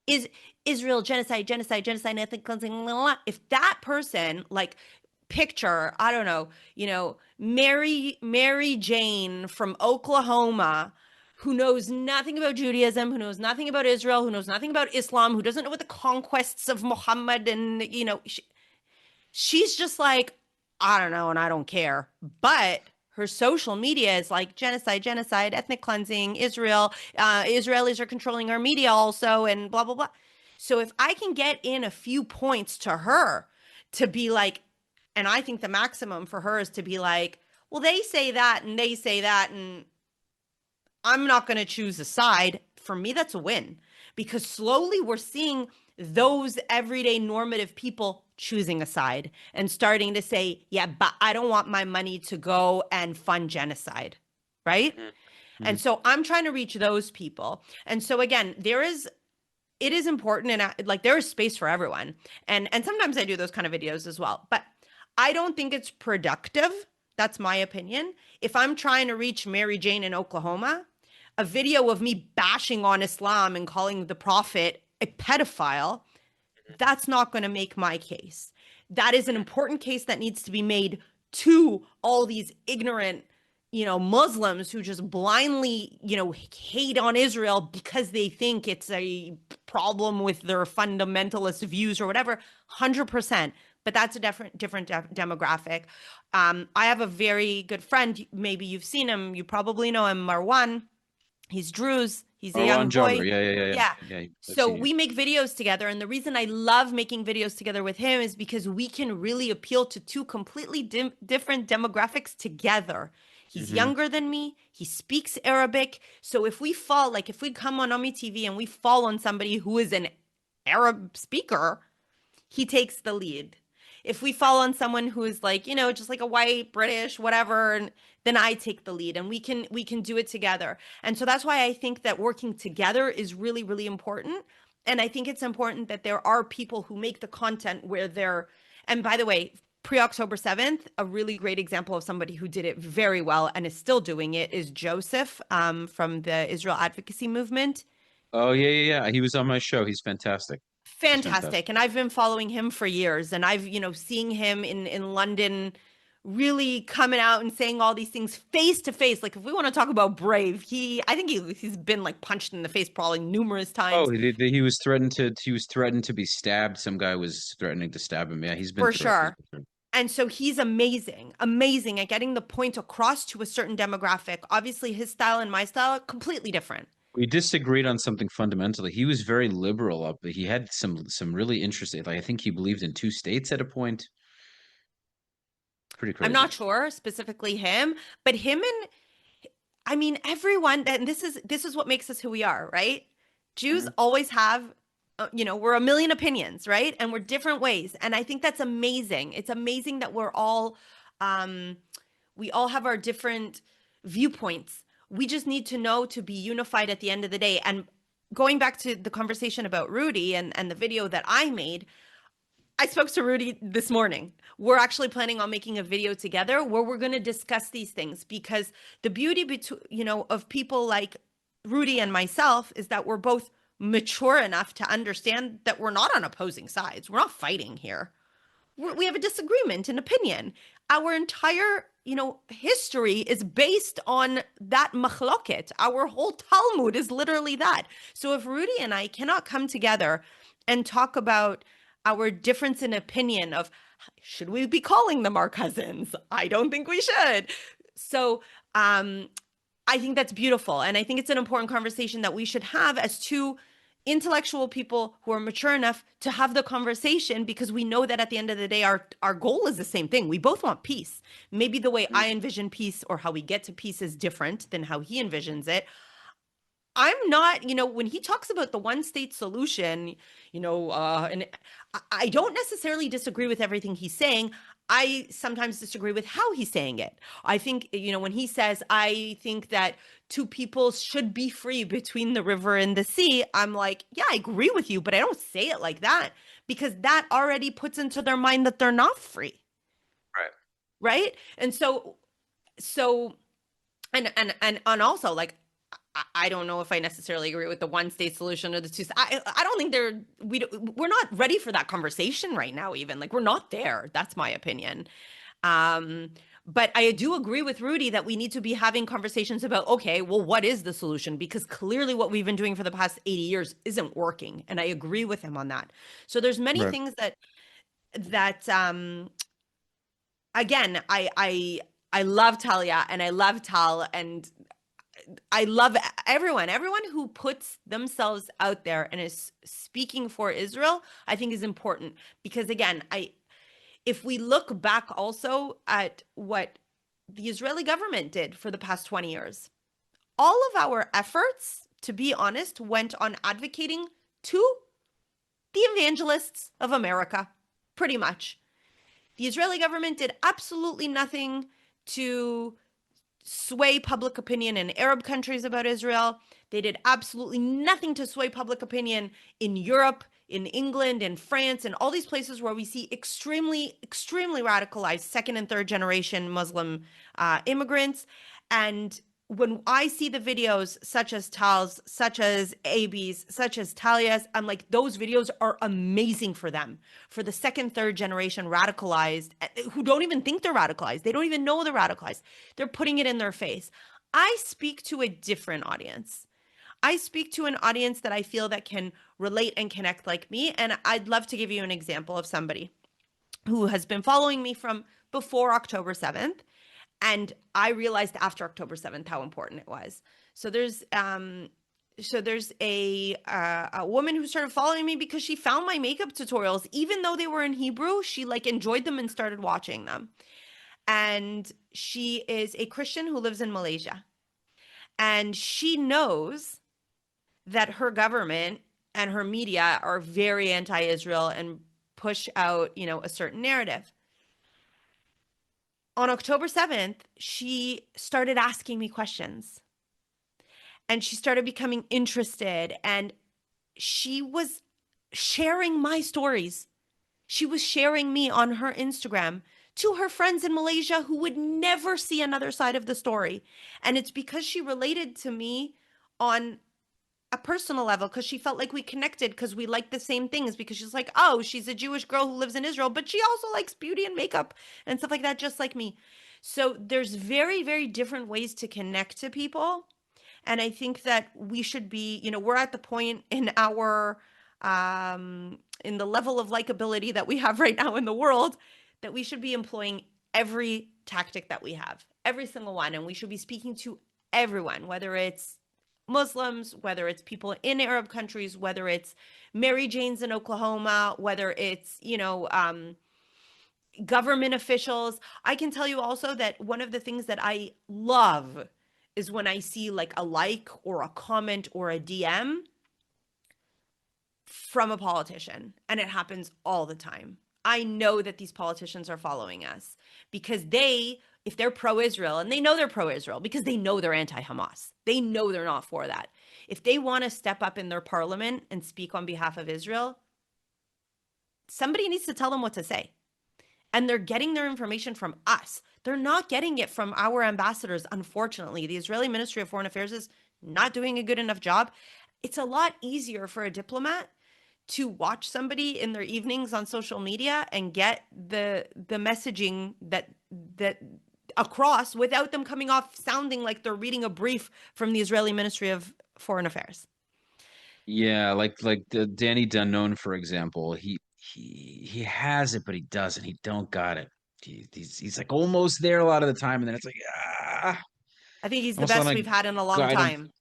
is Israel genocide, genocide, genocide, ethnic cleansing, blah, blah, blah. If that person, like, picture, I don't know, Mary Jane from Oklahoma who knows nothing about Judaism, who knows nothing about Israel, who knows nothing about Islam, who doesn't know what the conquests of Muhammad and, she's just like, I don't know, and I don't care. But her social media is like genocide, genocide, ethnic cleansing, Israel. Israelis are controlling our media also, and blah, blah, blah. So if I can get in a few points to her to be like, and I think the maximum for her is to be like, well, they say that and they say that, and I'm not going to choose a side. For me, that's a win because slowly we're seeing those everyday normative people choosing a side and starting to say, yeah, but I don't want my money to go and fund genocide. Right. mhm, And mhm. so I'm trying to reach those people. And so again, it is important and like there is space for everyone. And sometimes I do those kind of videos as well, but I don't think it's productive. That's my opinion. If I'm trying to reach Mary Jane in Oklahoma, a video of me bashing on Islam and calling the prophet a pedophile, that's not going to make my case. That is an important case that needs to be made to all these ignorant, Muslims who just blindly, hate on Israel because they think it's a problem with their fundamentalist views or whatever. 100%. But that's a different demographic. I have a very good friend. Maybe you've seen him. You probably know him, Marwan. He's Druze. He's a young Marwan Jabr. boy. Yeah, yeah, yeah, Yeah. yeah. Yeah, I've So seen you. we make videos together. And the reason I love making videos together with him is because we can really appeal to two completely different demographics together. He's Hmm. younger than me. He speaks Arabic. So if we come on Omi TV and we fall on somebody who is an Arab speaker, he takes the lead. If we fall on someone who is like, just like a white British, whatever, and then I take the lead and we can do it together. And so that's why I think that working together is really, really important. And I think it's important that there are people who make the content where they're, and by the way, pre-October 7th, a really great example of somebody who did it very well and is still doing it is Joseph from the Israel advocacy movement. Oh, yeah, yeah, yeah. He was on my show. He's fantastic. He's fantastic. Fantastic. And I've been following him for years and I've, seeing him in London really coming out and saying all these things face to face. Like if we want to talk about brave, I think he's been like punched in the face probably numerous Oh, times he was threatened to be stabbed. Some guy was threatening to stab him. Yeah, he's been for through it. He's sure. been through it. And so he's amazing, amazing at getting the point across to a certain demographic. Obviously his style and my style are completely different. We disagreed on something fundamentally. He was very liberal up. He had some really interesting. Like I think he believed in two states at a point. Pretty I'm not crazy. sure specifically him, but him and I mean, everyone, and this is what makes us who we are, right? Jews Mhm. always have, we're a million opinions, right? And we're different ways, and I think that's amazing. It's amazing that um, we all have our different viewpoints. We just need to know to be unified at the end of the day. And going back to the conversation about Rudy and the video that I made, I spoke to Rudy this morning. We're actually planning on making a video together where we're going to discuss these things, because the beauty of people like Rudy and myself is that we're both mature enough to understand that we're not on opposing sides. We're not fighting here. We have a disagreement in opinion. Our entire, history is based on that machloket. Our whole Talmud is literally that. So if Rudy and I cannot come together and talk about our difference in opinion of, should we be calling them our cousins? I don't think we should. So I think that's beautiful. And I think it's an important conversation that we should have as two intellectual people who are mature enough to have the conversation, because we know that at the end of the day, our goal is the same thing. We both want peace. Maybe the way I envision peace or how we get to peace is different than how he envisions it. I'm not, when he talks about the one state solution, and I don't necessarily disagree with everything he's saying. I sometimes disagree with how he's saying it. I think, when he says, I think that two people should be free between the river and the sea, I'm like, yeah, I agree with you, but I don't say it like that, because that already puts into their mind that they're not free. Right. Right. And so, and also, like, I don't know if I necessarily agree with the one state solution or the two. I don't think we're not ready for that conversation right now, even. Like, we're not there. That's my opinion. But I do agree with Rudy that we need to be having conversations about, okay, well, what is the solution? Because clearly what we've been doing for the past 80 years isn't working. And I agree with him on that. So there's many things that again, I love Talia and I love Tal, and I love everyone who puts themselves out there and is speaking for Israel, I think is important, because again, if we look back also at what the Israeli government did for the past 20 years, all of our efforts, to be honest, went on advocating to the evangelists of America, pretty much. The Israeli government did absolutely nothing to sway public opinion in Arab countries about Israel. They did absolutely nothing to sway public opinion in Europe, in England, in France, and all these places where we see extremely, extremely radicalized second and third generation Muslim immigrants. And when I see the videos such as Tal's, such as AB's, such as Talia's, I'm like, those videos are amazing for them, for the second, third generation radicalized, who don't even think they're radicalized. They don't even know they're radicalized. They're putting it in their face. I speak to a different audience. I speak to an audience that I feel that can relate and connect like me. And I'd love to give you an example of somebody who has been following me from before October 7th. And I realized after October 7th how important it was. So there's a woman who started following me because she found my makeup tutorials, even though they were in Hebrew. She enjoyed them and started watching them. And she is a Christian who lives in Malaysia. And she knows that her government and her media are very anti-Israel and push out, a certain narrative. On October 7th, she started asking me questions, and she started becoming interested, and she was sharing my stories. She was sharing me on her Instagram to her friends in Malaysia who would never see another side of the story. And it's because she related to me on a personal level, because she felt like we connected because we liked the same things, because she's like, oh, she's a Jewish girl who lives in Israel, but she also likes beauty and makeup and stuff like that, just like me. So there's very, very different ways to connect to people. And I think that we should be, we're at the point in our, in the level of likability that we have right now in the world, that we should be employing every tactic that we have, every single one. And we should be speaking to everyone, whether it's Muslims, whether it's people in Arab countries, whether it's Mary Janes in Oklahoma, whether it's, government officials. I can tell you also that one of the things that I love is when I see a like or a comment or a DM from a politician, and it happens all the time. I know that these politicians are following us because if they're pro-Israel, and they know they're pro-Israel because they know they're anti-Hamas. They know they're not for that. If they want to step up in their parliament and speak on behalf of Israel, somebody needs to tell them what to say. And they're getting their information from us. They're not getting it from our ambassadors, unfortunately. The Israeli Ministry of Foreign Affairs is not doing a good enough job. It's a lot easier for a diplomat to watch somebody in their evenings on social media and get the messaging that across without them coming off sounding like they're reading a brief from the Israeli Ministry of Foreign Affairs. Yeah, like the Danny Danon, for example, he has it, but he doesn't. He don't got it. He's like almost there a lot of the time, and then it's like I think he's the almost want best to we've had in a long guide him.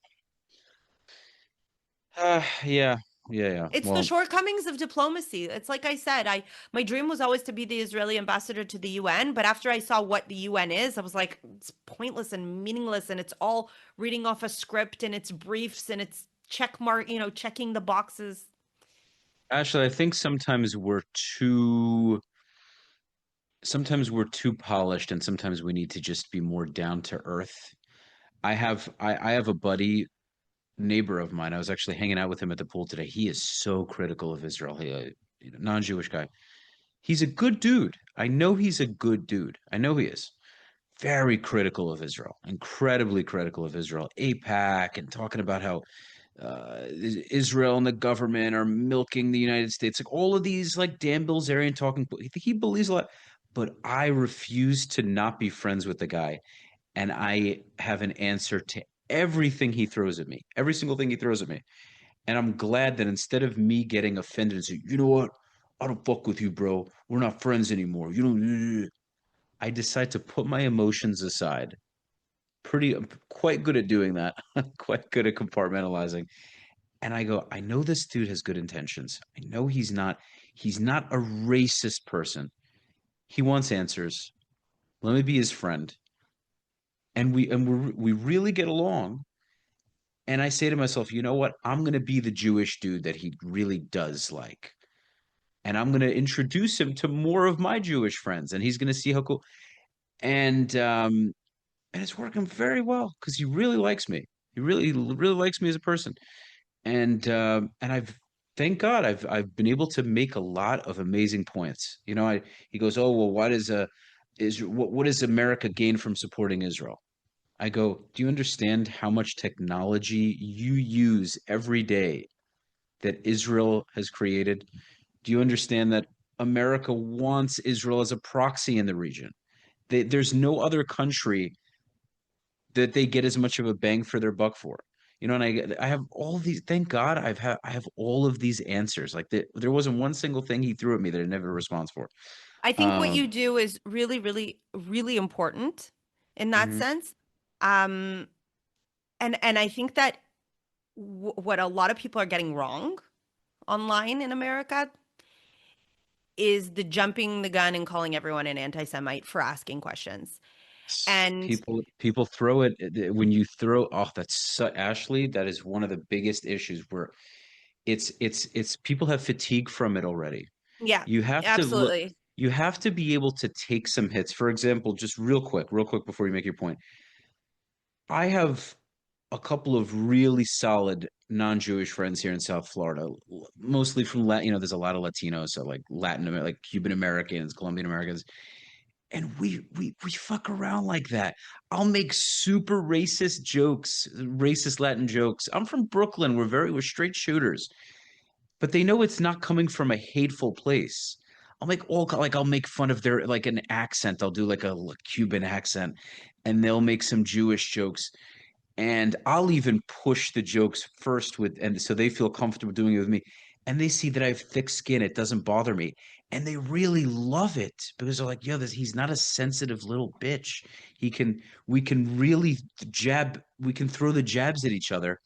time. Yeah. It's the Well, shortcomings of diplomacy. It's like I said, my dream was always to be the Israeli ambassador to the UN, but after I saw what the UN is, I was like, it's pointless and meaningless, and it's all reading off a script, and it's briefs, and it's check mark, checking the boxes. actually, I think sometimes we're too polished, and sometimes we need to just be more down to earth. I have a buddy neighbor of mine. I was actually hanging out with him at the pool today. He is so critical of Israel. Non-Jewish guy. He's a good dude. I know he's a good dude. I know he is. Very critical of Israel, incredibly critical of Israel. APAC and talking about how Israel and the government are milking the United States. Like all of these, like Dan Bilzerian talking. He believes a lot, but I refuse to not be friends with the guy, and I have an answer to everything he throws at me, every single thing he throws at me. And I'm glad that instead of me getting offended and saying, you know what, I don't fuck with you, bro. We're not friends anymore. You don't. I decide to put my emotions aside. I'm quite good at doing that. Quite good at compartmentalizing. And I go, I know this dude has good intentions. I know he's not a racist person. He wants answers. Let me be his friend. And we really get along. And I say to myself, you know what? I'm gonna be the Jewish dude that he really does like. And I'm gonna introduce him to more of my Jewish friends, and he's gonna see how cool. And and it's working very well because he really likes me. He really likes me as a person. And I've thank God I've been able to make a lot of amazing points. He goes, oh well, what does America gain from supporting Israel? I go, do you understand how much technology you use every day that Israel has created? Do you understand that America wants Israel as a proxy in the region? There's no other country that they get as much of a bang for their buck for. And I have all these. Thank God I have all of these answers. Like there wasn't one single thing he threw at me that I never response for. I think what you do is really, really, really important in that Mhm. sense. Um, and I think that what a lot of people are getting wrong online in America is the jumping the gun and calling everyone an anti-Semite for asking questions. And People throw it when you throw. Oh, Ashley. That is one of the biggest issues where it's people have fatigue from it already. yeah, You have to look. absolutely. You have to be able to take some hits. For example, just real quick before you make your point. I have a couple of really solid non-Jewish friends here in South Florida, mostly from Latin. There's a lot of Latinos, so like Latin, like Cuban Americans, Colombian Americans, and we fuck around like that. I'll make super racist jokes, racist Latin jokes. I'm from Brooklyn. We're straight shooters, but they know it's not coming from a hateful place. I'll make fun of their like an accent. I'll do like a Cuban accent, and they'll make some Jewish jokes, and I'll even push the jokes first and so they feel comfortable doing it with me, and they see that I have thick skin. It doesn't bother me, and they really love it because they're like, yo, he's not a sensitive little bitch. We can really we can throw the jabs at each other,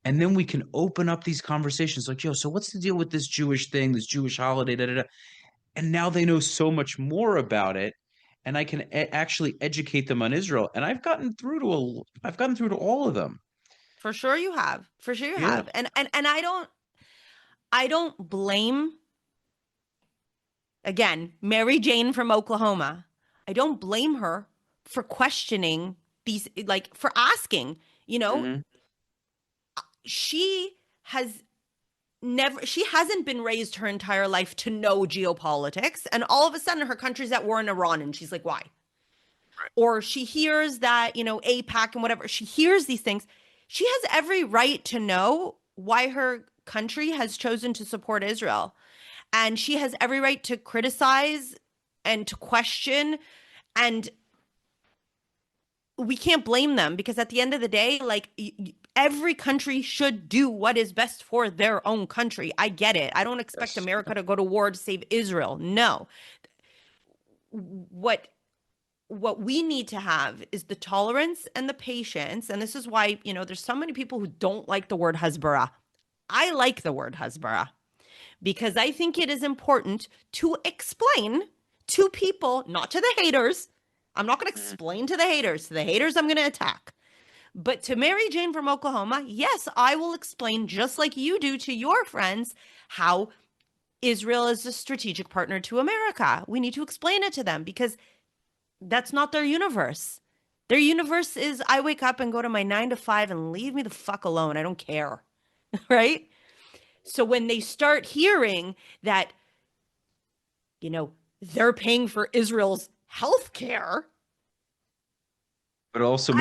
and then we can open up these conversations like, yo, so what's the deal with this Jewish thing, this Jewish holiday, da, da, da. And now they know so much more about it, and I can actually educate them on Israel. And I've gotten through to all of them. For sure you have. For sure you Yeah. have. And I don't blame, again, Mary Jane from Oklahoma. I don't blame her for questioning these, like for asking, Mhm. she has she hasn't been raised her entire life to know geopolitics. And all of a sudden her country's at war in Iran. And she's like, why? Or she hears that, APAC and whatever, she hears these things. She has every right to know why her country has chosen to support Israel. And she has every right to criticize and to question. And we can't blame them, because at the end of the day, like, every country should do what is best for their own country. I get it. I don't expect America to go to war to save Israel. No. What we need to have is the tolerance and the patience. And this is why, there's so many people who don't like the word Hasbara. I like the word Hasbara, because I think it is important to explain to people, not to the haters. I'm not going to explain to the haters. To the haters, I'm going to attack. But to Mary Jane from Oklahoma, yes, I will explain, just like you do to your friends, how Israel is a strategic partner to America. We need to explain it to them, because that's not their universe. Their universe is, I wake up and go to my 9 to 5 and leave me the fuck alone. I don't care. Right? So when they start hearing that, they're paying for Israel's health care. But also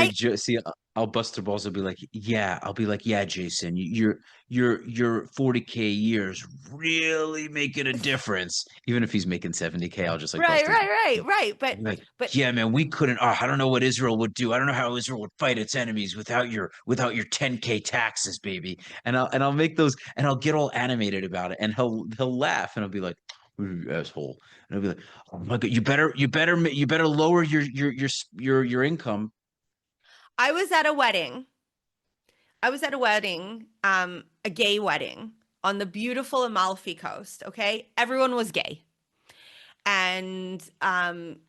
I'll bust their balls. I'll be like, yeah, Jason, your 40K a year is really making a difference. Even if he's making 70K, I'll just like Right. But yeah, man, we couldn't. Oh, I don't know what Israel would do. I don't know how Israel would fight its enemies without your 10K taxes, baby. And I'll make those, and I'll get all animated about it, and he'll laugh, and I'll be like, "You asshole," and I'll be like, "Oh my God, you better lower your income." I was at a wedding. A gay wedding on the beautiful Amalfi Coast. Okay, everyone was gay, and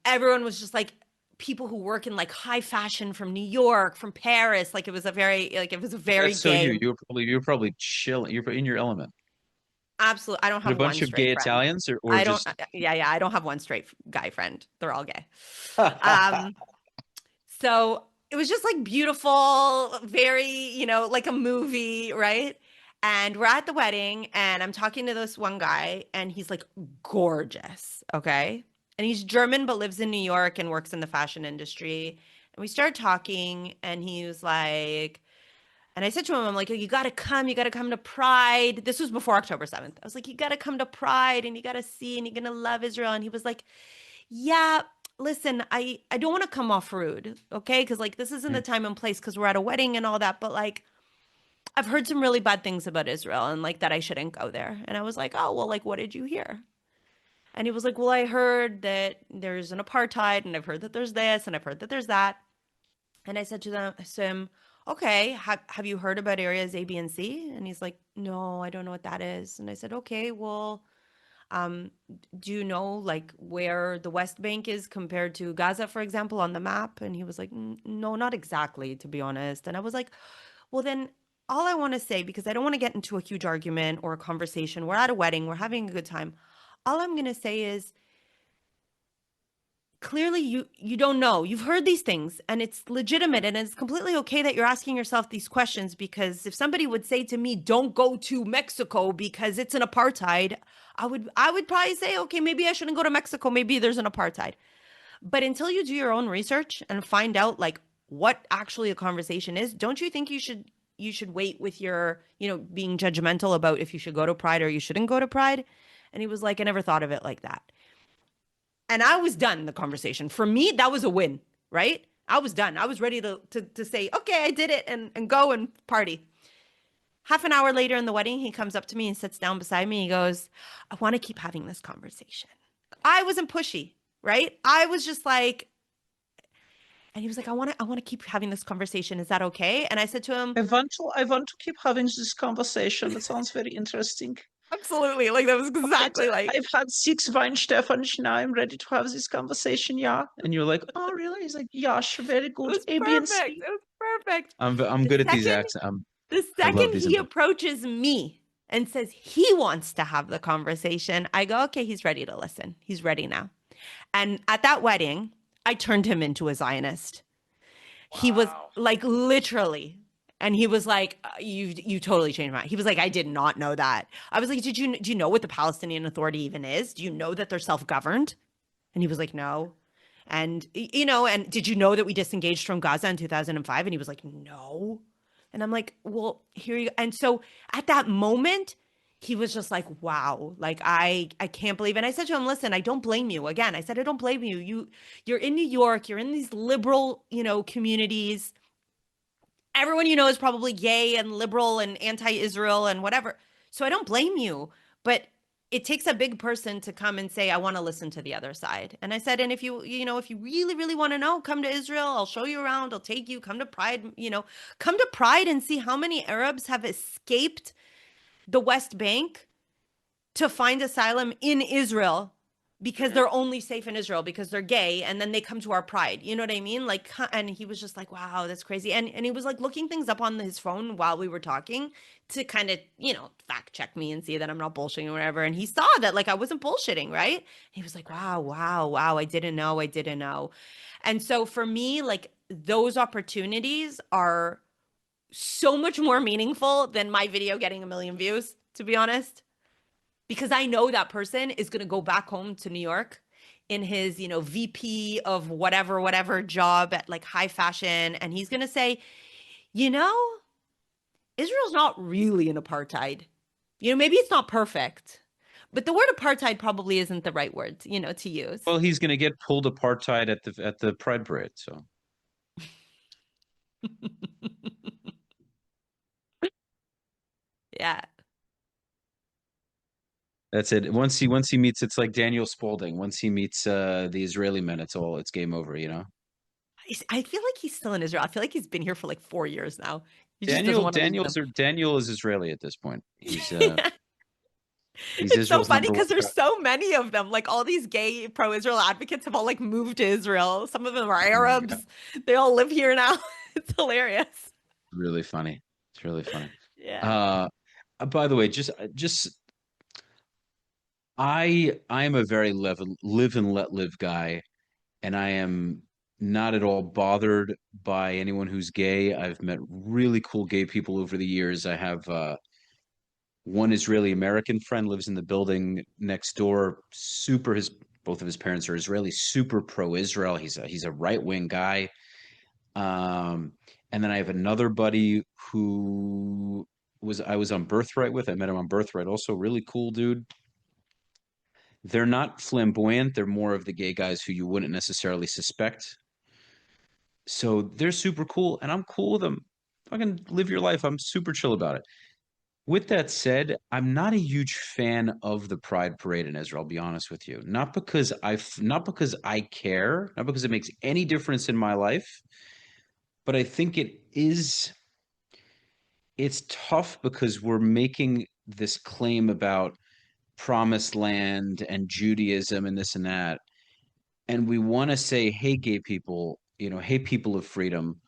everyone was just like people who work in like high fashion from New York, from Paris. Like it was a very So gay. you're probably chilling. You're in your element. Absolutely, I don't Is it have a one bunch of straight gay friend. Italians or I don't. just Yeah. I don't have one straight guy friend. They're all gay. So it was just like beautiful, very, like a movie, right? And we're at the wedding, and I'm talking to this one guy, and he's like gorgeous, okay? And he's German, but lives in New York and works in the fashion industry. And we started talking, and he was like, and I said to him, I'm like, oh, you got to come to Pride. This was before October 7th. I was like, you got to come to Pride, and you got to see, and you're going to love Israel. And he was like, yeah, listen, I don't want to come off rude, okay? Because like this isn't the time and place, because we're at a wedding and all that. But like, I've heard some really bad things about Israel, and like that I shouldn't go there. And I was like, oh, well, like, what did you hear? And he was like, well, I heard that there's an apartheid, and I've heard that there's this, and I've heard that there's that. And I said to him, okay, have you heard about areas A, B, and C? And he's like, no, I don't know what that is. And I said, okay, well, do you know like where the West Bank is compared to Gaza, for example, on the map? And he was like, no, not exactly, to be honest. And I was like, well, then all I want to say, because I don't want to get into a huge argument or a conversation. We're at a wedding, we're having a good time. All I'm going to say is, clearly you don't know. You've heard these things, and it's legitimate, and it's completely okay that you're asking yourself these questions, because if somebody would say to me, don't go to Mexico because it's an apartheid, I would probably say, okay, maybe I shouldn't go to Mexico, maybe there's an apartheid. But until you do your own research and find out like what actually a conversation is, don't you think you should wait with your, being judgmental about if you should go to Pride or you shouldn't go to Pride? And he was like, I never thought of it like that. And I was done the conversation. For me, that was a win, right? I was done. I was ready to say, okay, I did it, and go and party. Half an hour later in the wedding, he comes up to me and sits down beside me. He goes, I want to keep having this conversation. I wasn't pushy, right? I was just like, and he was like, I want to keep having this conversation. Is that okay? And I said to him, I want to keep having this conversation. That sounds very interesting. absolutely. Like that was exactly like, I've had 6 Weinstefans. Now I'm ready to have this conversation. Yeah. and you're like, Oh, really? He's like, yeah, sure, very it good. was A, B, and perfect. C. It was perfect. I'm The good at these second- accents. The I love second these he imp- approaches me and says he wants to have the conversation, I go, okay, he's ready to listen. He's ready now. And at that wedding, I turned him into a Zionist. He was like literally. And he was like, you totally changed my mind. He was like, I did not know that. I was like, do you know what the Palestinian Authority even is? Do you know that they're self-governed? And he was like, no. And and did you know that we disengaged from Gaza in 2005? And he was like, no. And I'm like, well, here you go. And so at that moment, he was just like, wow, like I can't believe it. And I said to him, listen, I don't blame you. Again, I said, I don't blame you. You're in New York, you're in these liberal, communities. Everyone is probably gay and liberal and anti-Israel and whatever. So I don't blame you. But it takes a big person to come and say, I want to listen to the other side. And I said, and if if you really, really want to know, come to Israel. I'll show you around. I'll take you. Come to Pride, come to Pride and see how many Arabs have escaped the West Bank to find asylum in Israel because they're only safe in Israel because they're gay, and then they come to our Pride. You know what I mean? Like, and he was just like, wow, that's crazy. And he was like looking things up on his phone while we were talking to kind of, fact check me and see that I'm not bullshitting or whatever. And he saw that like I wasn't bullshitting, right? He was like, wow, wow, wow, I didn't know. I didn't know. And so for me, like those opportunities are so much more meaningful than my video getting a million views, to be honest, because I know that person is going to go back home to New York in his, VP of whatever job at like high fashion. And he's going to say, Israel's not really an apartheid. Maybe it's not perfect, but the word apartheid probably isn't the right word, to use. Well, he's going to get pulled apartheid at the Pride Parade. So Yeah. that's it. Once he meets, it's like Daniel Spaulding. Once he meets the Israeli men, it's game over. I feel like he's still in Israel. I feel like he's been here for like 4 years now. He just doesn't want to leave them. Daniel is Israeli at this point. He's It's so Israel's funny number one. because there's so many of them. Like all these gay pro-Israel advocates have all like moved to Israel. Some of them are Oh my Arabs. God. They all live here now. It's hilarious. Really funny. It's really funny. Yeah. Uh, by the way, just I am a very live and let live guy, and I am not at all bothered by anyone who's gay. I've met really cool gay people over the years. I have one Israeli American friend lives in the building next door. His both of his parents are Israeli, super pro-Israel. He's a right-wing guy. Um, and then I have another buddy who I was on Birthright with. I met him on Birthright. Also, really cool dude. They're not flamboyant. They're more of the gay guys who you wouldn't necessarily suspect. So they're super cool, and I'm cool with them. Fucking live your life. I'm super chill about it. With that said, I'm not a huge fan of the Pride Parade in Israel, I'll be honest with you. Not because I care, not because it makes any difference in my life, but I think it's tough because we're making this claim about promised land and Judaism and this and that. And we want to say, hey, gay people, hey, people of freedom,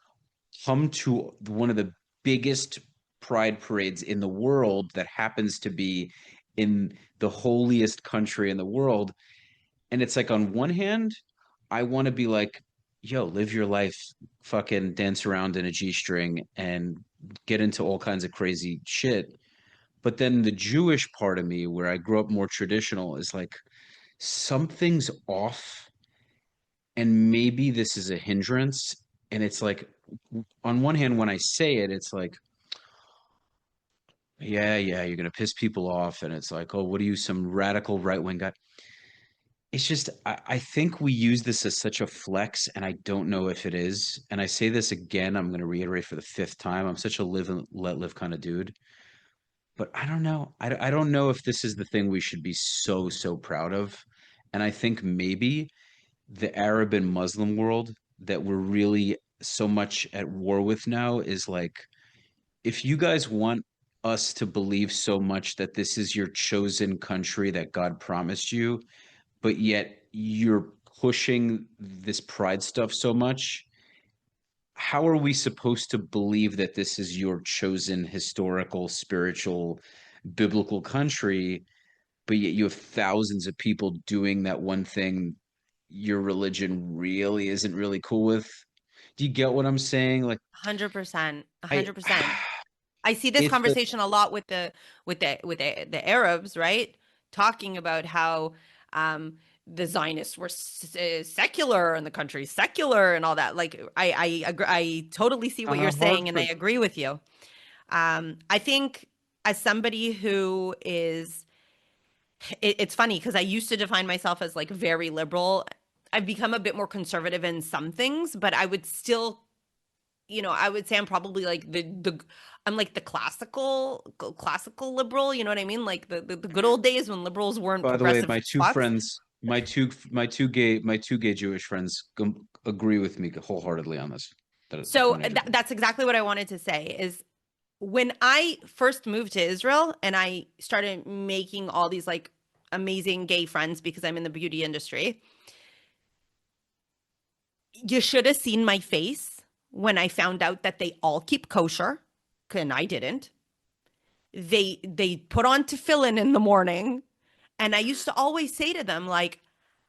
come to one of the biggest pride parades in the world that happens to be in the holiest country in the world. And it's like, on one hand, I want to be like, yo, live your life, fucking dance around in a G string and get into all kinds of crazy shit. But then the Jewish part of me, where I grew up more traditional, is like, something's off. And maybe this is a hindrance. And it's like, on one hand, when I say it, it's like, yeah, you're gonna piss people off, and it's like, oh, what are you, some radical right wing guy? It's just, I think we use this as such a flex, and I don't know if it is. And I say this again, I'm gonna reiterate for the fifth time. I'm such a live and let live kind of dude, but I don't know. I don't know if this is the thing we should be so proud of. And I think maybe the Arab and Muslim world that we're really so much at war with now is like, if you guys want us to believe so much that this is your chosen country that God promised you, but yet you're pushing this pride stuff so much, how are we supposed to believe that this is your chosen historical, spiritual, biblical country, but yet you have thousands of people doing that one thing your religion really isn't really cool with? Do you get what I'm saying? Like 100%, I 100%. I see this it's a conversation a lot with the Arabs, right? Talking about how the Zionists were secular and the country's secular and all that. Like I totally see what kind you're of hard saying, and I for agree with you. I think as somebody who is, it's funny because I used to define myself as like very liberal. I've become a bit more conservative in some things, but I would still, I would say I'm probably like I'm like the classical liberal, you know what I mean? Like the good old days when liberals weren't By the way, progressive fucks. my two gay Jewish friends agree with me wholeheartedly on this. The So point I just made. that's exactly what I wanted to say is when I first moved to Israel and I started making all these like amazing gay friends because I'm in the beauty industry, you should have seen my face when I found out that they all keep kosher, and I didn't. They put on tefillin in the morning, and I used to always say to them like,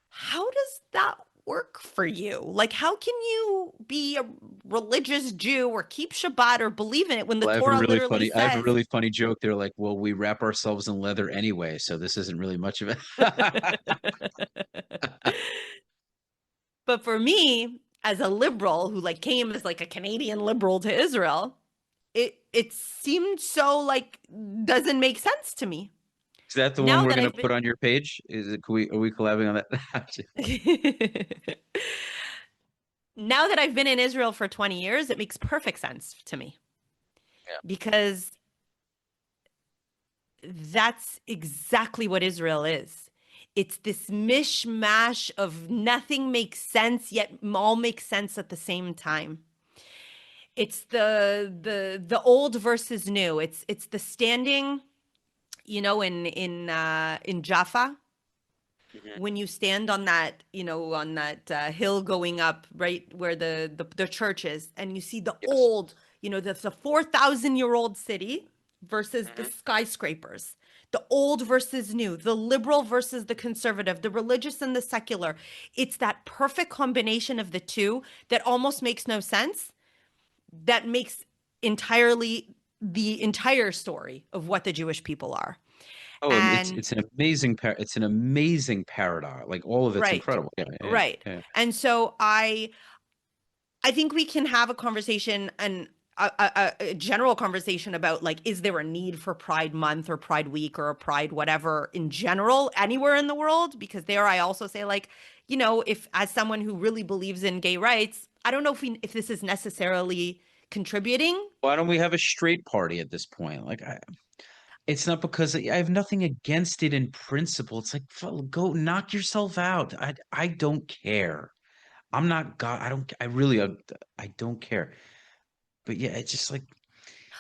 "How does that work for you? Like, how can you be a religious Jew or keep Shabbat or believe in it when the Well, Torah literally I have a says?" really funny joke. They're like, "Well, we wrap ourselves in leather anyway, so this isn't really much of it." But for me, as a liberal who like came as like a Canadian liberal to Israel, it seemed so like doesn't make sense to me. Is that the one Now we're that gonna I've put on your page? Are we collabing on that? been now that I've been in Israel for 20 years, it makes perfect sense to me because that's exactly what Israel is. It's this mishmash of nothing makes sense, yet all makes sense at the same time. It's the old versus new. It's the standing, in Jaffa Yeah. when you stand on that, on that hill going up right where the church is, and you see the Yes. old, the 4,000-year-old city versus the Mhm. skyscrapers, the old versus new, the liberal versus the conservative, the religious and the secular. It's that perfect combination of the two that almost makes no sense, that makes entirely the entire story of what the Jewish people are. Oh, And it's an amazing paradox. Like all of it's right, incredible. Yeah, yeah, right. yeah. And so I think we can have a conversation and a general conversation about like, is there a need for Pride Month or Pride Week or a Pride whatever in general anywhere in the world? Because there I also say like, if as someone who really believes in gay rights, I don't know if this is necessarily contributing. Why don't we have a straight party at this point? It's not because I have nothing against it in principle. It's like go knock yourself out. I don't care. I'm not God. I really I don't care. But yeah, it's just like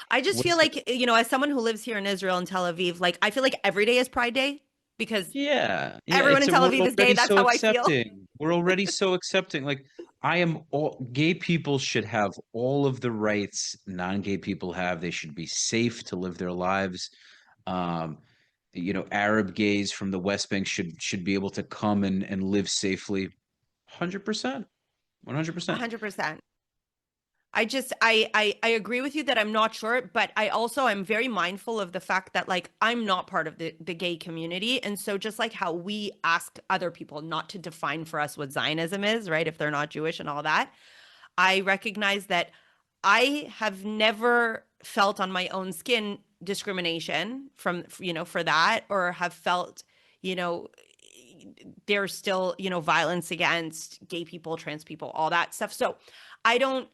I just feel what's the like, as someone who lives here in Israel and Tel Aviv, like I feel like every day is Pride Day because yeah, yeah, everyone in Tel we're Aviv is gay. already That's so how I feel. accepting. We're already so accepting. Like I am all gay people should have all of the rights non-gay people have. They should be safe to live their lives. Um, Arab gays from the West Bank should be able to come and live safely. 100%. 100%. 100%. I agree with you that I'm not sure, but I'm very mindful of the fact that like I'm not part of the gay community. And so just like how we ask other people not to define for us what Zionism is, right? If they're not Jewish and all that, I recognize that I have never felt on my own skin discrimination for that, or have felt, you know, there's still, violence against gay people, trans people, all that stuff. So I don't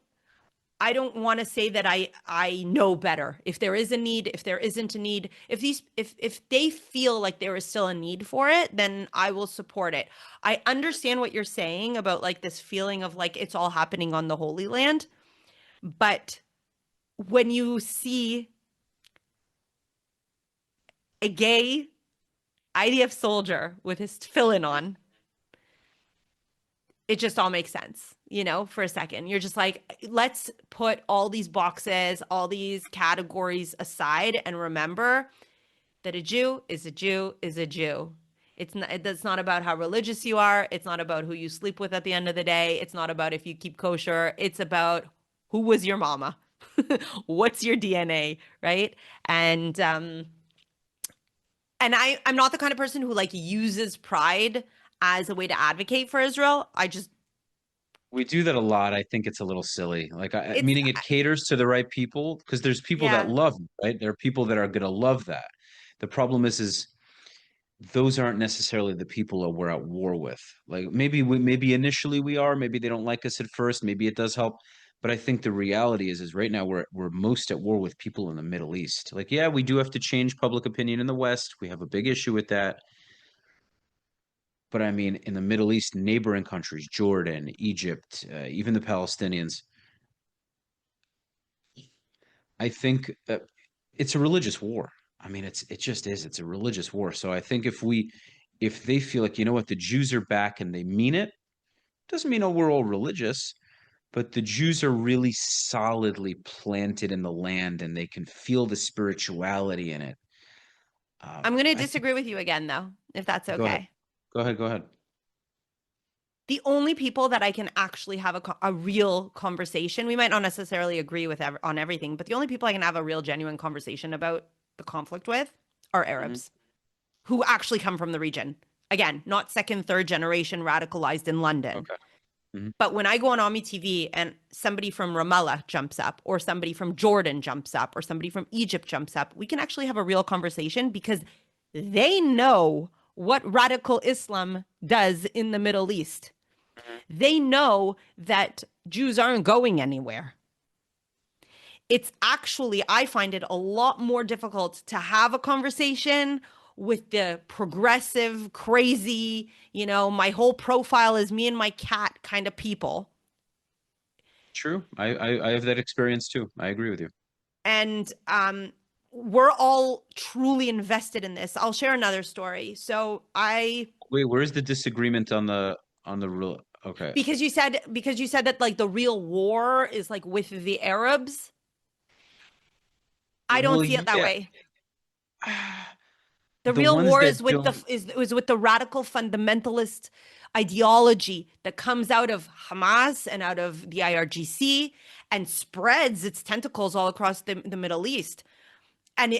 I don't want to say that I know better. If there is a need, if there isn't a need, if they feel like there is still a need for it, then I will support it. I understand what you're saying about like this feeling of like it's all happening on the Holy Land, but when you see a gay IDF soldier with his tefillin on, it just all makes sense, for a second. You're just like, let's put all these boxes, all these categories aside and remember that a Jew is a Jew is a Jew. It's not about how religious you are. It's not about who you sleep with at the end of the day. It's not about if you keep kosher. It's about who was your mama? What's your DNA, right? And I'm not the kind of person who like uses pride as a way to advocate for Israel. We do that a lot. I think it's a little silly. Like, It's meaning it caters to the right people because there's people that yeah. love, right? There are people that are going to love that. The problem is those aren't necessarily the people that we're at war with. Like maybe initially we are, maybe they don't like us at first, maybe it does help. But I think the reality is right now we're most at war with people in the Middle East. Like, yeah, we do have to change public opinion in the West. We have a big issue with that. But I mean, in the Middle East, neighboring countries, Jordan, Egypt, even the Palestinians, I think it's a religious war. I mean, it just is. It's a religious war. So I think if they feel like, you know what, the Jews are back and they mean it, doesn't mean, oh, we're all religious, but the Jews are really solidly planted in the land and they can feel the spirituality in it. I'm going to I think, disagree with you again, though, if that's go ahead. okay. Go ahead. The only people that I can actually have a real conversation, we might not necessarily agree with on everything, but the only people I can have a real genuine conversation about the conflict with are Arabs who actually come from the region. Again, not second, third generation radicalized in London. Okay. But when I go on Ami TV and somebody from Ramallah jumps up, or somebody from Jordan jumps up, or somebody from Egypt jumps up, we can actually have a real conversation because they know what radical Islam does in the Middle East. They know that Jews aren't going anywhere. It's actually, I find it a lot more difficult to have a conversation with the progressive, crazy, my whole profile is me and my cat kind of people. True. I have that experience too. I agree with you. And we're all truly invested in this. I'll share another story. So Wait, where's the disagreement on the real? Okay. because you said that like the real war is like with the Arabs. I don't Well, see it that yeah. way. The The real ones war that is with don't. is with the radical fundamentalist ideology that comes out of Hamas and out of the IRGC and spreads its tentacles all across the Middle East. And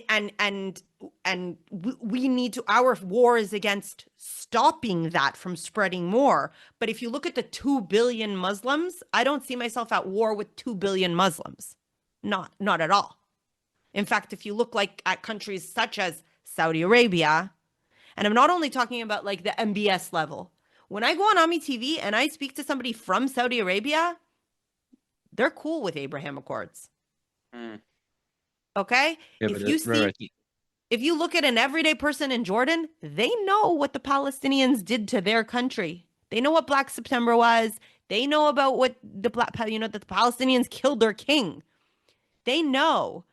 we need to, our war is against stopping that from spreading more. But if you look at the 2 billion Muslims, I don't see myself at war with 2 billion Muslims. Not at all. In fact, if you look like at countries such as Saudi Arabia, and I'm not only talking about like the MBS level. When I go on Ami TV and I speak to somebody from Saudi Arabia, they're cool with Abraham Accords. Okay? Yeah, If but you see, right. if you look at an everyday person in Jordan, they know what the Palestinians did to their country. They know what Black September was. They know about what that the Palestinians killed their king. They know.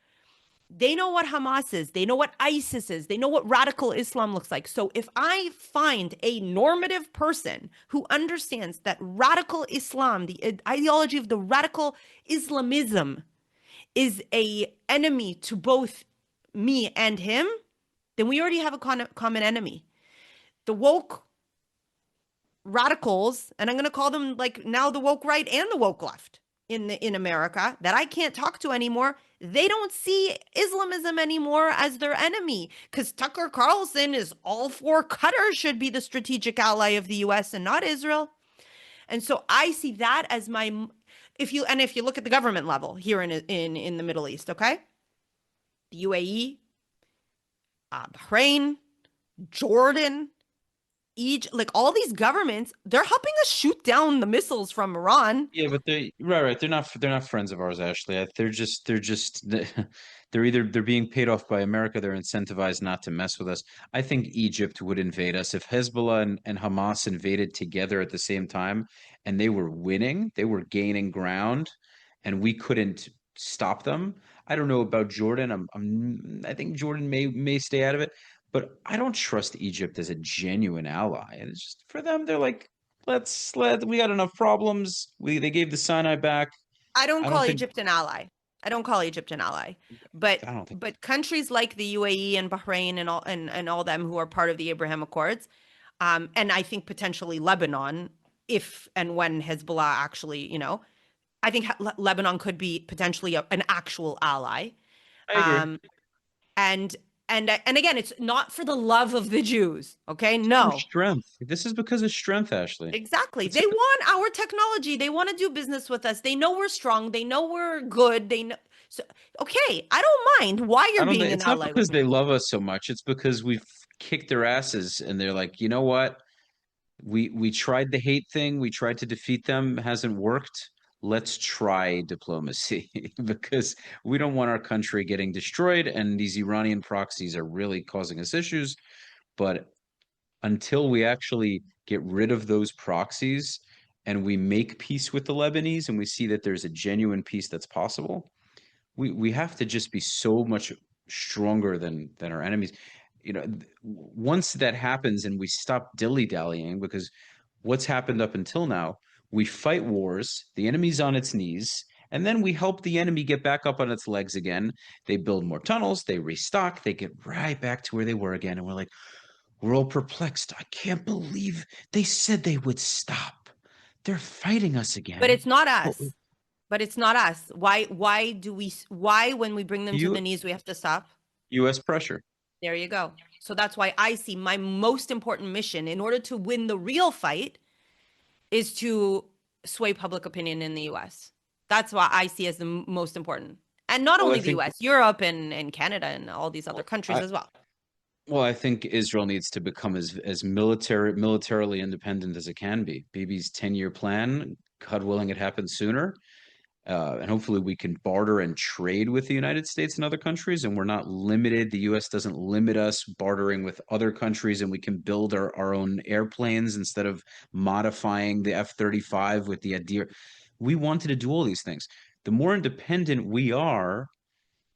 They know what Hamas is. They know what ISIS is. They know what radical Islam looks like. So if I find a normative person who understands that radical Islam, the ideology of the radical Islamism, is a enemy to both me and him, then we already have a common enemy. The woke radicals, and I'm going to call them like now the woke right and the woke left in America that I can't talk to anymore. They don't see Islamism anymore as their enemy because Tucker Carlson is all for Qatar should be the strategic ally of the US and not Israel. And so I see that as if you look at the government level here in the Middle East, okay? The UAE, Bahrain, Jordan, Egypt, like all these governments, they're helping us shoot down the missiles from Iran. Yeah, but right. They're not friends of ours, Ashley. They're being paid off by America. They're incentivized not to mess with us. I think Egypt would invade us if Hezbollah and Hamas invaded together at the same time, and they were winning. They were gaining ground, and we couldn't stop them. I don't know about Jordan. I think Jordan may stay out of it, but I don't trust Egypt as a genuine ally. And it's just for them, they're like, we got enough problems. They gave the Sinai back. I don't I don't call think Egypt an ally. I don't call Egypt an ally. But I don't think countries like the UAE and Bahrain and all them who are part of the Abraham Accords, and I think potentially Lebanon, if and when Hezbollah actually, I think Lebanon could be potentially an actual ally. I agree. Um, and and again, it's not for the love of the Jews. Okay, For no, strength. This is because of strength, Ashley. exactly. It's They want our technology. They want to do business with us. They know we're strong. They know we're good. They know. So okay, I don't mind why I you're don't being think an it's not ally because with they me. love us so much. It's because we've kicked their asses and they're like, you know what? We tried the hate thing, we tried to defeat them, hasn't worked. Let's try diplomacy because we don't want our country getting destroyed, and these Iranian proxies are really causing us issues. But until we actually get rid of those proxies and we make peace with the Lebanese and we see that there's a genuine peace that's possible, we have to just be so much stronger than our enemies. Once that happens and we stop dilly-dallying, because what's happened up until now, we fight wars, the enemy's on its knees, and then we help the enemy get back up on its legs again. They build more tunnels, they restock, they get right back to where they were again, and we're all perplexed. I can't believe they said they would stop. They're fighting us But again. it's not But us. But it's not us. Why when we bring them to you the knees we have to stop? US pressure. There you go. So that's why I see my most important mission in order to win the real fight is to sway public opinion in the US. That's why I see as the most important. And not Well, I only the think US, Europe and Canada and all these other countries I, as well. Well, I think Israel needs to become as militarily independent as it can be. Bibi's 10-year plan, God willing, it happens sooner. And hopefully we can barter and trade with the United States and other countries, and we're not limited. The US doesn't limit us bartering with other countries, and we can build our own airplanes instead of modifying the F-35 with the Adir. We wanted to do all these things. The more independent we are,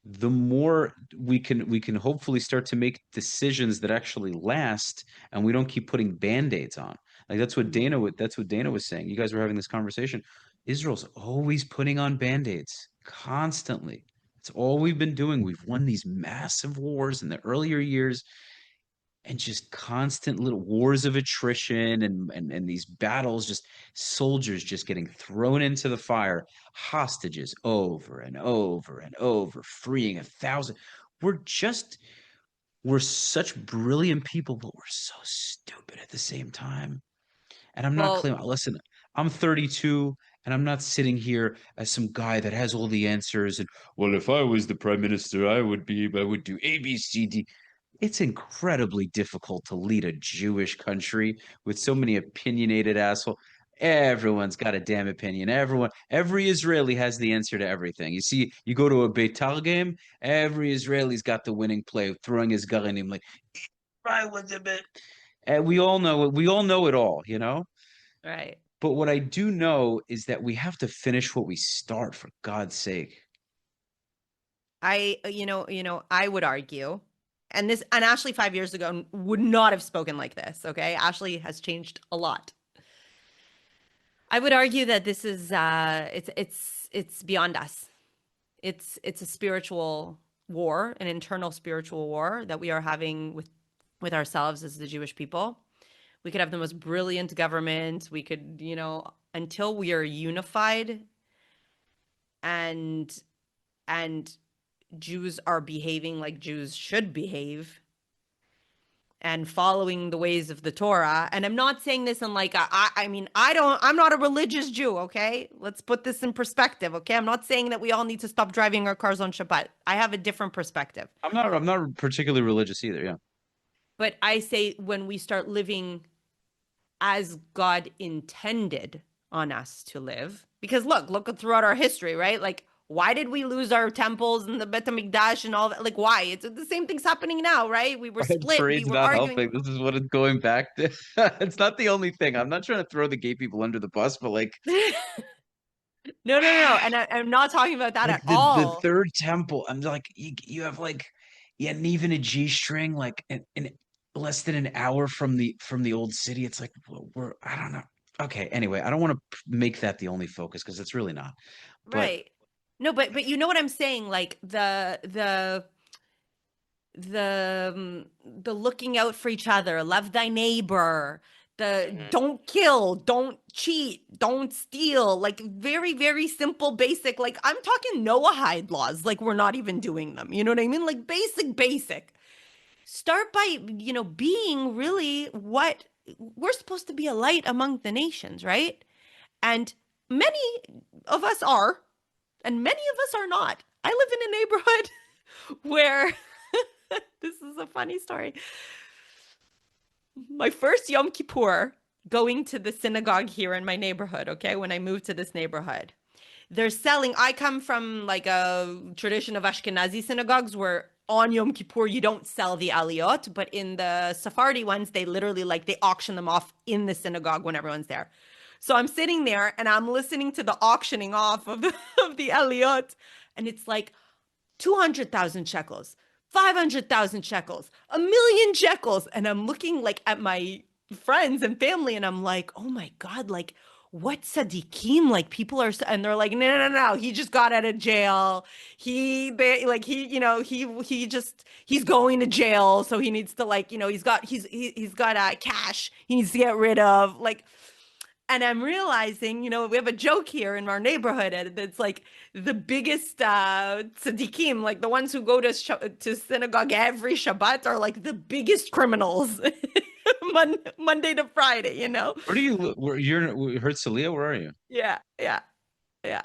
the more we can hopefully start to make decisions that actually last, and we don't keep putting band-aids on. Like that's what Dana was saying. You guys were having this conversation. Israel's always putting on band-aids constantly. It's all we've been doing. We've won these massive wars in the earlier years, and just constant little wars of attrition and these battles, just soldiers just getting thrown into the fire, hostages over and over and over, freeing 1,000. We're such brilliant people, but we're so stupid at the same time. And I'm not Well, claiming, listen, I'm 32 and I'm not sitting here as some guy that has all the answers. And well, if I was the prime minister, I would do A, B, C, D. It's incredibly difficult to lead a Jewish country with so many opinionated assholes. Everyone's got a damn opinion. Every Israeli has the answer to everything. You see, you go to a Beitar game, every Israeli's got the winning play, throwing his garanim like, I was a bit. And we all know it. We all know it all, you know? right. But what I do know is that we have to finish what we start, for God's sake. I would argue, and Ashley 5 years ago would not have spoken like this. Okay. Ashley has changed a lot. I would argue that this is it's beyond us. It's a spiritual war, an internal spiritual war that we are having with ourselves as the Jewish people. We could have the most brilliant government. We could, until we are unified and and Jews are behaving like Jews should behave and following the ways of the Torah. And I'm not saying this in like I'm not a religious Jew, okay? Let's put this in perspective, okay? I'm not saying that we all need to stop driving our cars on Shabbat. I have a different perspective. I'm not particularly religious either, yeah. But I say when we start living as God intended on us to live, because look throughout our history, right? Like, why did we lose our temples and the Bet HaMikdash and all that? Like, why? It's the same thing's happening now, right? We were split. We Trade's were not arguing. helping. This is what it's going back to. It's not the only thing. I'm not trying to throw the gay people under the bus, but like, No. And I'm not talking about that like at the all. third temple. I'm like, you have like, yeah, and even a G string, like in less than an hour from the old city. It's like I don't know. Okay, anyway, I don't want to make that the only focus because it's really not. But Right. No, but you know what I'm saying? Like the the looking out for each other, love thy neighbor, the Mhm. don't kill, don't cheat, don't steal, like very, very simple, basic, like I'm talking Noahide laws, like we're not even doing them. You know what I mean? Like basic. Start by, being really what we're supposed to be, a light among the nations, right? And many of us are, and many of us are not. I live in a neighborhood where this is a funny story. My first Yom Kippur going to the synagogue here in my neighborhood, okay, when I moved to this neighborhood, they're selling. I come from like a tradition of Ashkenazi synagogues where on Yom Kippur you don't sell the aliyot, but in the Sephardi ones, they literally like they auction them off in the synagogue when everyone's there. So I'm sitting there and I'm listening to the auctioning off of of the aliyot, and it's like 200,000 shekels, 500,000 shekels, 1,000,000 shekels. And I'm looking like at my friends and family and I'm like, oh my God, like what tzaddikim, like people are, and they're like, no, he just got out of jail. He's going to jail. So he needs to like, he's got cash he needs to get rid of. Like, and I'm realizing, we have a joke here in our neighborhood, and it's like the biggest tzaddikim, like the ones who go to synagogue every Shabbat, are like the biggest criminals, Monday to Friday. Where do you live? Where you're Herzliya? Where are you? Yeah, yeah, yeah.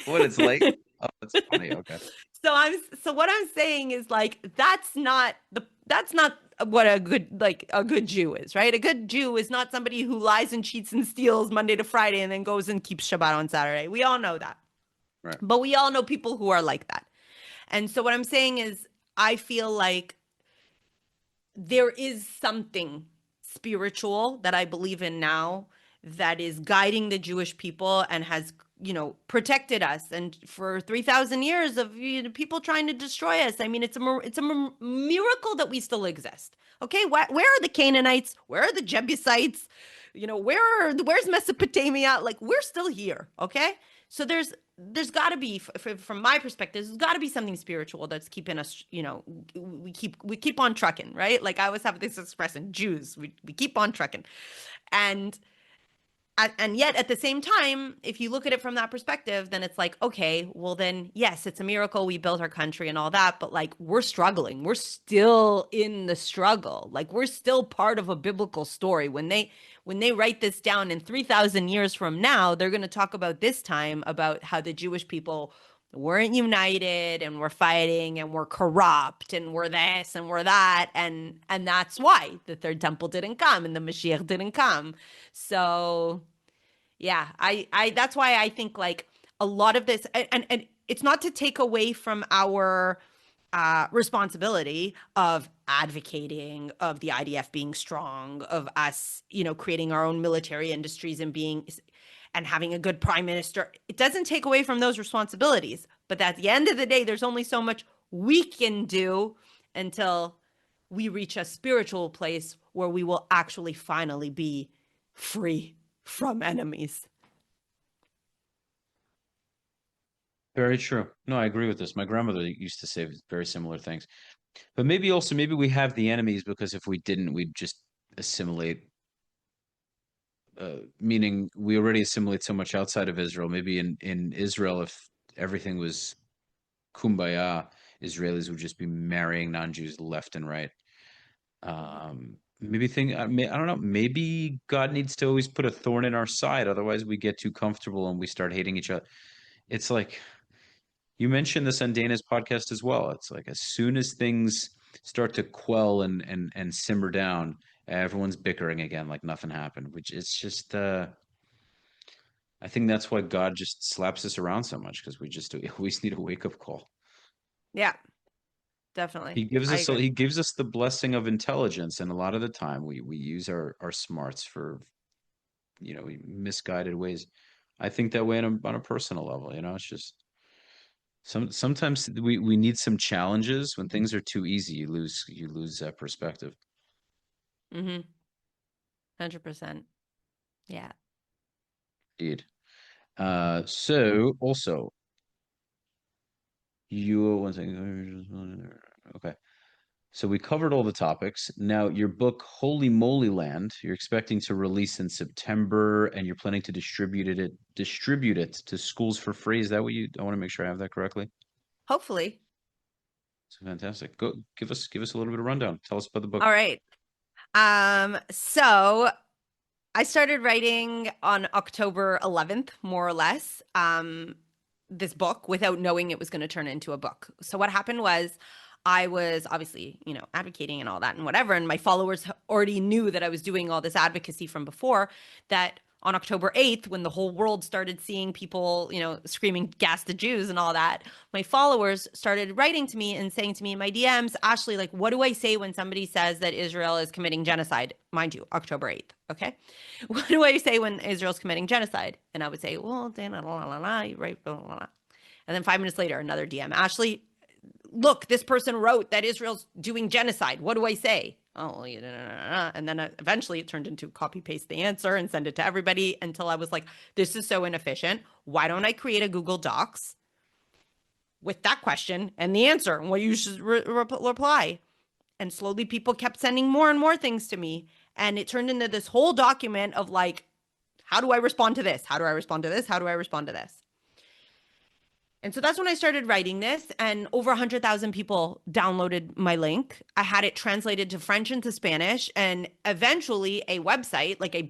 What it's like? Oh, that's funny. Okay. So what I'm saying is like that's not what a good Jew is, right? A good Jew is not somebody who lies and cheats and steals Monday to Friday and then goes and keeps Shabbat on Saturday. We all know that. Right. But we all know people who are like that. And so what I'm saying is I feel like there is something spiritual that I believe in now that is guiding the Jewish people and has, protected us. And for 3,000 years of people trying to destroy us, I mean, it's a miracle that we still exist. Okay, where are the Canaanites? Where are the Jebusites? Where's Mesopotamia? Like we're still here. Okay, so there's got to be, from my perspective, there's got to be something spiritual that's keeping us, we keep on trucking, right? Like I always have this expression, Jews, we keep on trucking. And yet at the same time, if you look at it from that perspective, then it's like, okay, well then, yes, it's a miracle we built our country and all that, but like we're struggling. We're still in the struggle. Like we're still part of a biblical story. When they write this down in 3,000 years from now, they're going to talk about this time about how the Jewish people weren't united and we're fighting and we're corrupt and we're this and we're that. And that's why the third temple didn't come and the Mashiach didn't come. So yeah, I that's why I think like a lot of this, and it's not to take away from our responsibility of advocating, of the IDF being strong, of us, creating our own military industries and having a good prime minister. It doesn't take away from those responsibilities, but at the end of the day, there's only so much we can do until we reach a spiritual place where we will actually finally be free from enemies. Very true. No, I agree with this. My grandmother used to say very similar things. But maybe we have the enemies because if we didn't, we'd just assimilate. Meaning we already assimilate so much outside of Israel. Maybe in Israel, if everything was kumbaya, Israelis would just be marrying non-Jews left and right. I don't know. Maybe God needs to always put a thorn in our side. Otherwise, we get too comfortable and we start hating each other. It's like you mentioned this on Dana's podcast as well. It's like as soon as things start to quell and simmer down, everyone's bickering again like nothing happened. Which it's just I think that's why God just slaps us around so much because we always need a wake up call. Yeah, definitely. I agree. He gives us the blessing of intelligence, and a lot of the time we use our smarts for misguided ways. I think that way on a personal level. It's just sometimes we need some challenges. When things are too easy, you lose that perspective. Mm-hmm. 100%. Yeah. Indeed. So also you one second. Okay. So we covered all the topics. Now, your book, Holy Moly Land, you're expecting to release in September, and you're planning to distribute it to schools for free. Is that what I want to make sure I have that correctly? Hopefully. So fantastic. Go give us a little bit of rundown. Tell us about the book. All right. So I started writing on October 11th, more or less, this book without knowing it was going to turn into a book. So what happened was I was obviously, advocating and all that and whatever. And my followers already knew that I was doing all this advocacy from before, that on October 8th, when the whole world started seeing people, screaming gas the Jews and all that, my followers started writing to me and saying to me in my DMs, Ashley, like, what do I say when somebody says that Israel is committing genocide? Mind you, October 8th. Okay. What do I say when Israel's committing genocide? And I would say, well, right. And then 5 minutes later, another DM, Ashley, look, this person wrote that Israel's doing genocide. What do I say? Oh, and then eventually it turned into copy paste the answer and send it to everybody until I was like, this is so inefficient. Why don't I create a Google Docs with that question and the answer and what you should reply? And slowly people kept sending more and more things to me. And it turned into this whole document of like, how do I respond to this? How do I respond to this? How do I respond to this? And so that's when I started writing this, and over 100,000 people downloaded my link. I had it translated to French and to Spanish, and eventually a website, like a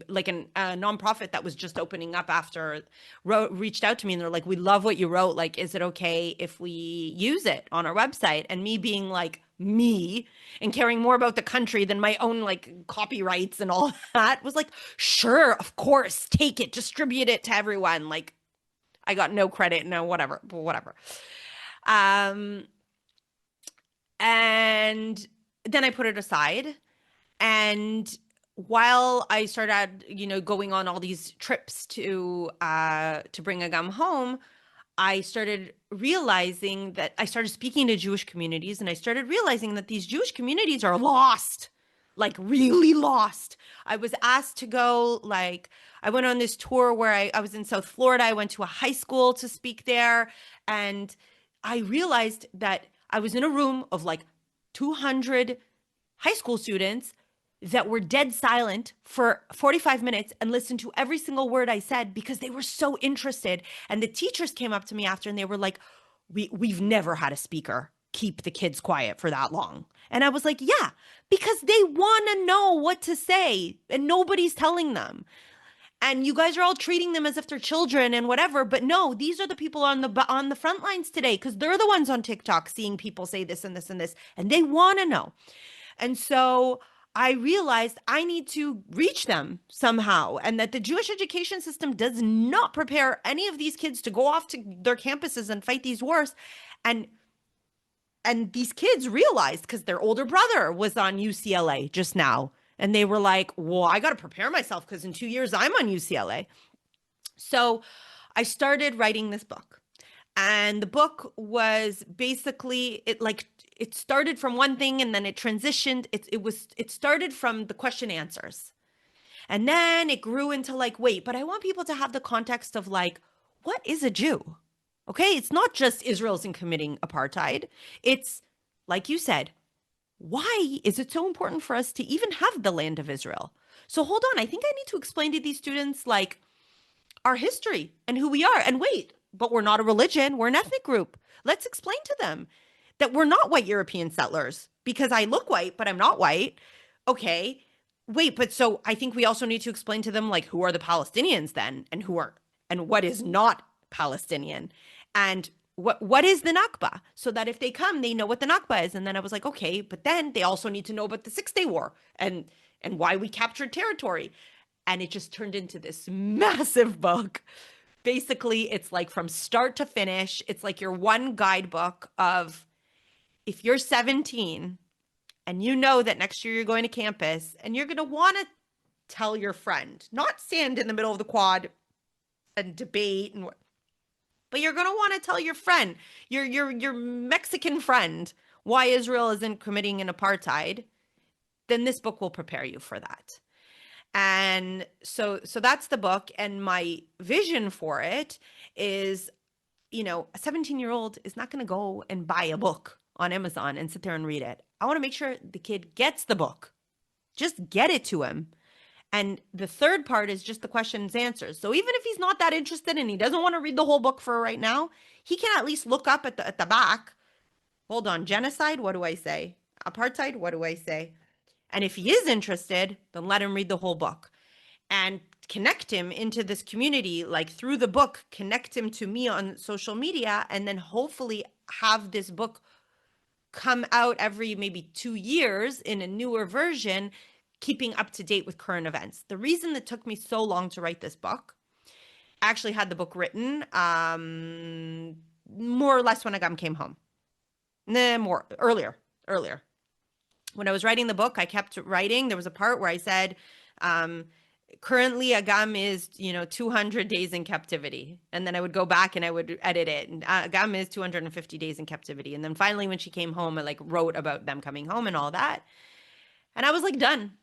nonprofit that was just opening up after, reached out to me, and they're like, "We love what you wrote. Like, is it okay if we use it on our website?" And me being like me and caring more about the country than my own like copyrights and all that was like, "Sure, of course, take it, distribute it to everyone." Like, I got no credit, no whatever. And then I put it aside. And while I started, going on all these trips to bring Agam home, I started realizing that I started speaking to Jewish communities, and I started realizing that these Jewish communities are lost, like really lost. I was asked to go, like, I went on this tour where I was in South Florida. I went to a high school to speak there. And I realized that I was in a room of like 200 high school students that were dead silent for 45 minutes and listened to every single word I said because they were so interested. And the teachers came up to me after and they were like, we've never had a speaker keep the kids quiet for that long. And I was like, yeah, because they want to know what to say and nobody's telling them. And you guys are all treating them as if they're children and whatever. But no, these are the people on the front lines today, because they're the ones on TikTok seeing people say this and this and this, and they want to know. And so I realized I need to reach them somehow, and that the Jewish education system does not prepare any of these kids to go off to their campuses and fight these wars. And these kids realized, because their older brother was on UCLA just now, and they were like, well, I got to prepare myself because in 2 years I'm on UCLA. So I started writing this book. And the book was basically, it started from one thing and then it transitioned. It started from the question answers. And then it grew into like, wait, but I want people to have the context of like, what is a Jew? Okay, it's not just Israel's committing apartheid. It's, like you said, why is it so important for us to even have the land of Israel? So hold on, I think I need to explain to these students like our history and who we are. And wait, but we're not a religion, we're an ethnic group. Let's explain to them that we're not white European settlers because I look white, but I'm not white. Okay, wait, but so I think we also need to explain to them like who are the Palestinians then, and what is not Palestinian, and what is the Nakba, so that if they come, they know what the Nakba is. And then I was like, okay, but then they also need to know about the 6-Day War and why we captured territory. And it just turned into this massive book. Basically, it's like from start to finish, it's like your one guidebook of, if you're 17 and you know that next year you're going to campus and you're going to want to tell your friend, not stand in the middle of the quad and debate and but you're going to want to tell your friend, your Mexican friend, why Israel isn't committing an apartheid, then this book will prepare you for that. And so that's the book. And my vision for it is, a 17-year-old is not going to go and buy a book on Amazon and sit there and read it. I want to make sure the kid gets the book. Just get it to him. And the third part is just the questions answers. So even if he's not that interested and he doesn't want to read the whole book for right now, he can at least look up at the back. Hold on, genocide, what do I say? Apartheid, what do I say? And if he is interested, then let him read the whole book and connect him into this community, like through the book, connect him to me on social media, and then hopefully have this book come out every maybe 2 years in a newer version, keeping up to date with current events. The reason that took me so long to write this book, I actually had the book written more or less when Agam came home. Earlier. When I was writing the book, I kept writing. There was a part where I said, currently Agam is, 200 days in captivity. And then I would go back and I would edit it. And Agam is 250 days in captivity. And then finally, when she came home, I wrote about them coming home and all that. And I was done.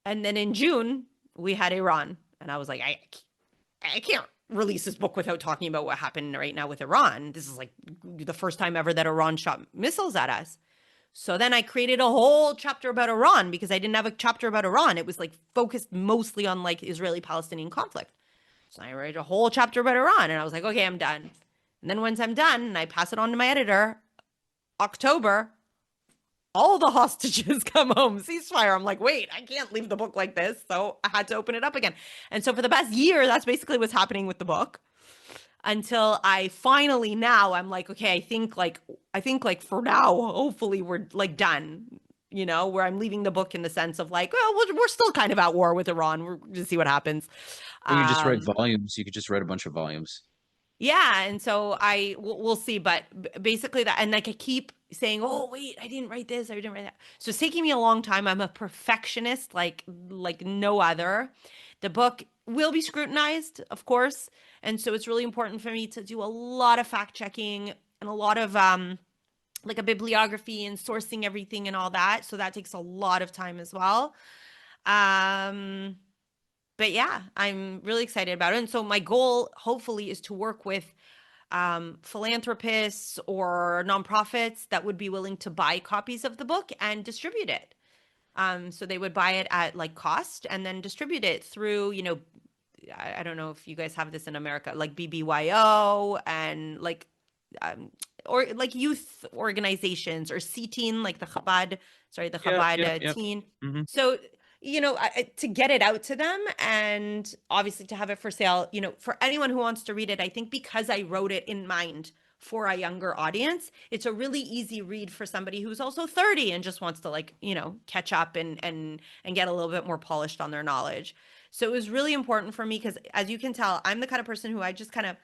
And then in June, we had Iran. And I was like, I can't release this book without talking about what happened right now with Iran. This is the first time ever that Iran shot missiles at us. So then I created a whole chapter about Iran because I didn't have a chapter about Iran. It was focused mostly on Israeli-Palestinian conflict. So I wrote a whole chapter about Iran and I was like, okay, I'm done. And then once I'm done and I pass it on to my editor, October, all the hostages come home, ceasefire. I'm like, wait, I can't leave the book like this. So I had to open it up again. And so for the past year, that's basically what's happening with the book. Until I finally now I'm like, okay, I think for now, hopefully we're done, where I'm leaving the book in the sense of we're still kind of at war with Iran. We're just see what happens. You just write volumes. You could just write a bunch of volumes. Yeah. And so we'll see. But basically that, and I keep saying, oh, wait, I didn't write this. I didn't write that. So it's taking me a long time. I'm a perfectionist, like no other. The book will be scrutinized, of course. And so it's really important for me to do a lot of fact checking and a lot of a bibliography and sourcing everything and all that. So that takes a lot of time as well. But yeah, I'm really excited about it. And so my goal, hopefully, is to work with philanthropists or nonprofits that would be willing to buy copies of the book and distribute it. So they would buy it at cost and then distribute it through, I don't know if you guys have this in America, BBYO and or youth organizations or C-Teen, the Chabad, teen. Mm-hmm. So, to get it out to them and obviously to have it for sale, for anyone who wants to read it, I think because I wrote it in mind for a younger audience, it's a really easy read for somebody who's also 30 and just wants to catch up and get a little bit more polished on their knowledge. So it was really important for me because, as you can tell, I'm the kind of person who I just kind of,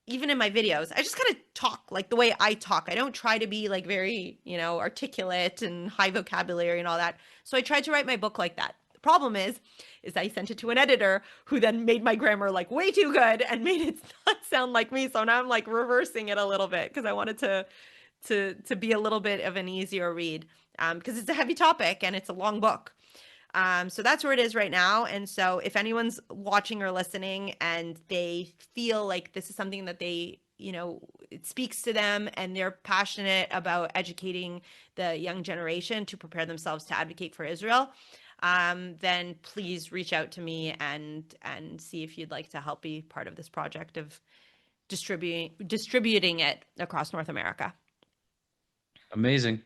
even in my videos, I just kind of talk the way I talk. I don't try to be very, articulate and high vocabulary and all that. So I tried to write my book like that. The problem is I sent it to an editor who then made my grammar way too good and made it not sound like me. So now I'm reversing it a little bit because I wanted to be a little bit of an easier read because it's a heavy topic and it's a long book. So that's where it is right now. And so if anyone's watching or listening and they feel like this is something that they, it speaks to them and they're passionate about educating the young generation to prepare themselves to advocate for Israel, then please reach out to me and see if you'd like to help be part of this project of distributing it across North America. Amazing.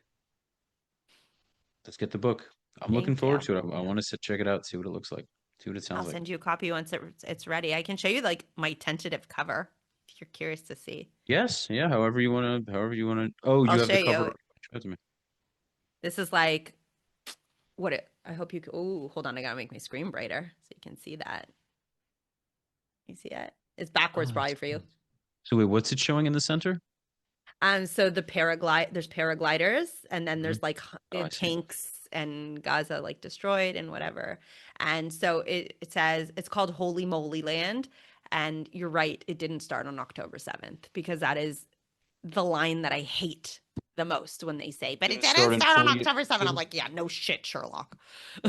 Let's get the book. I'm looking forward to it. I want to check it out, see what it looks like, see what it sounds like. I'll send you a copy once it's ready. I can show you my tentative cover if you're curious to see. Yes, yeah. However you want to. Oh, I'll you have the show cover. you. Show it to me. This is what it. I hope you. Oh, hold on. I gotta make my screen brighter so you can see that. You see it? It's backwards probably for you. So wait, what's it showing in the center? So there's paragliders, and then there's tanks and Gaza destroyed and whatever. And so it says it's called Holy Moly Land. And you're right, it didn't start on October 7th because that is the line that I hate the most when they say, but it didn't start on October 7th. I'm like, yeah, no shit, Sherlock.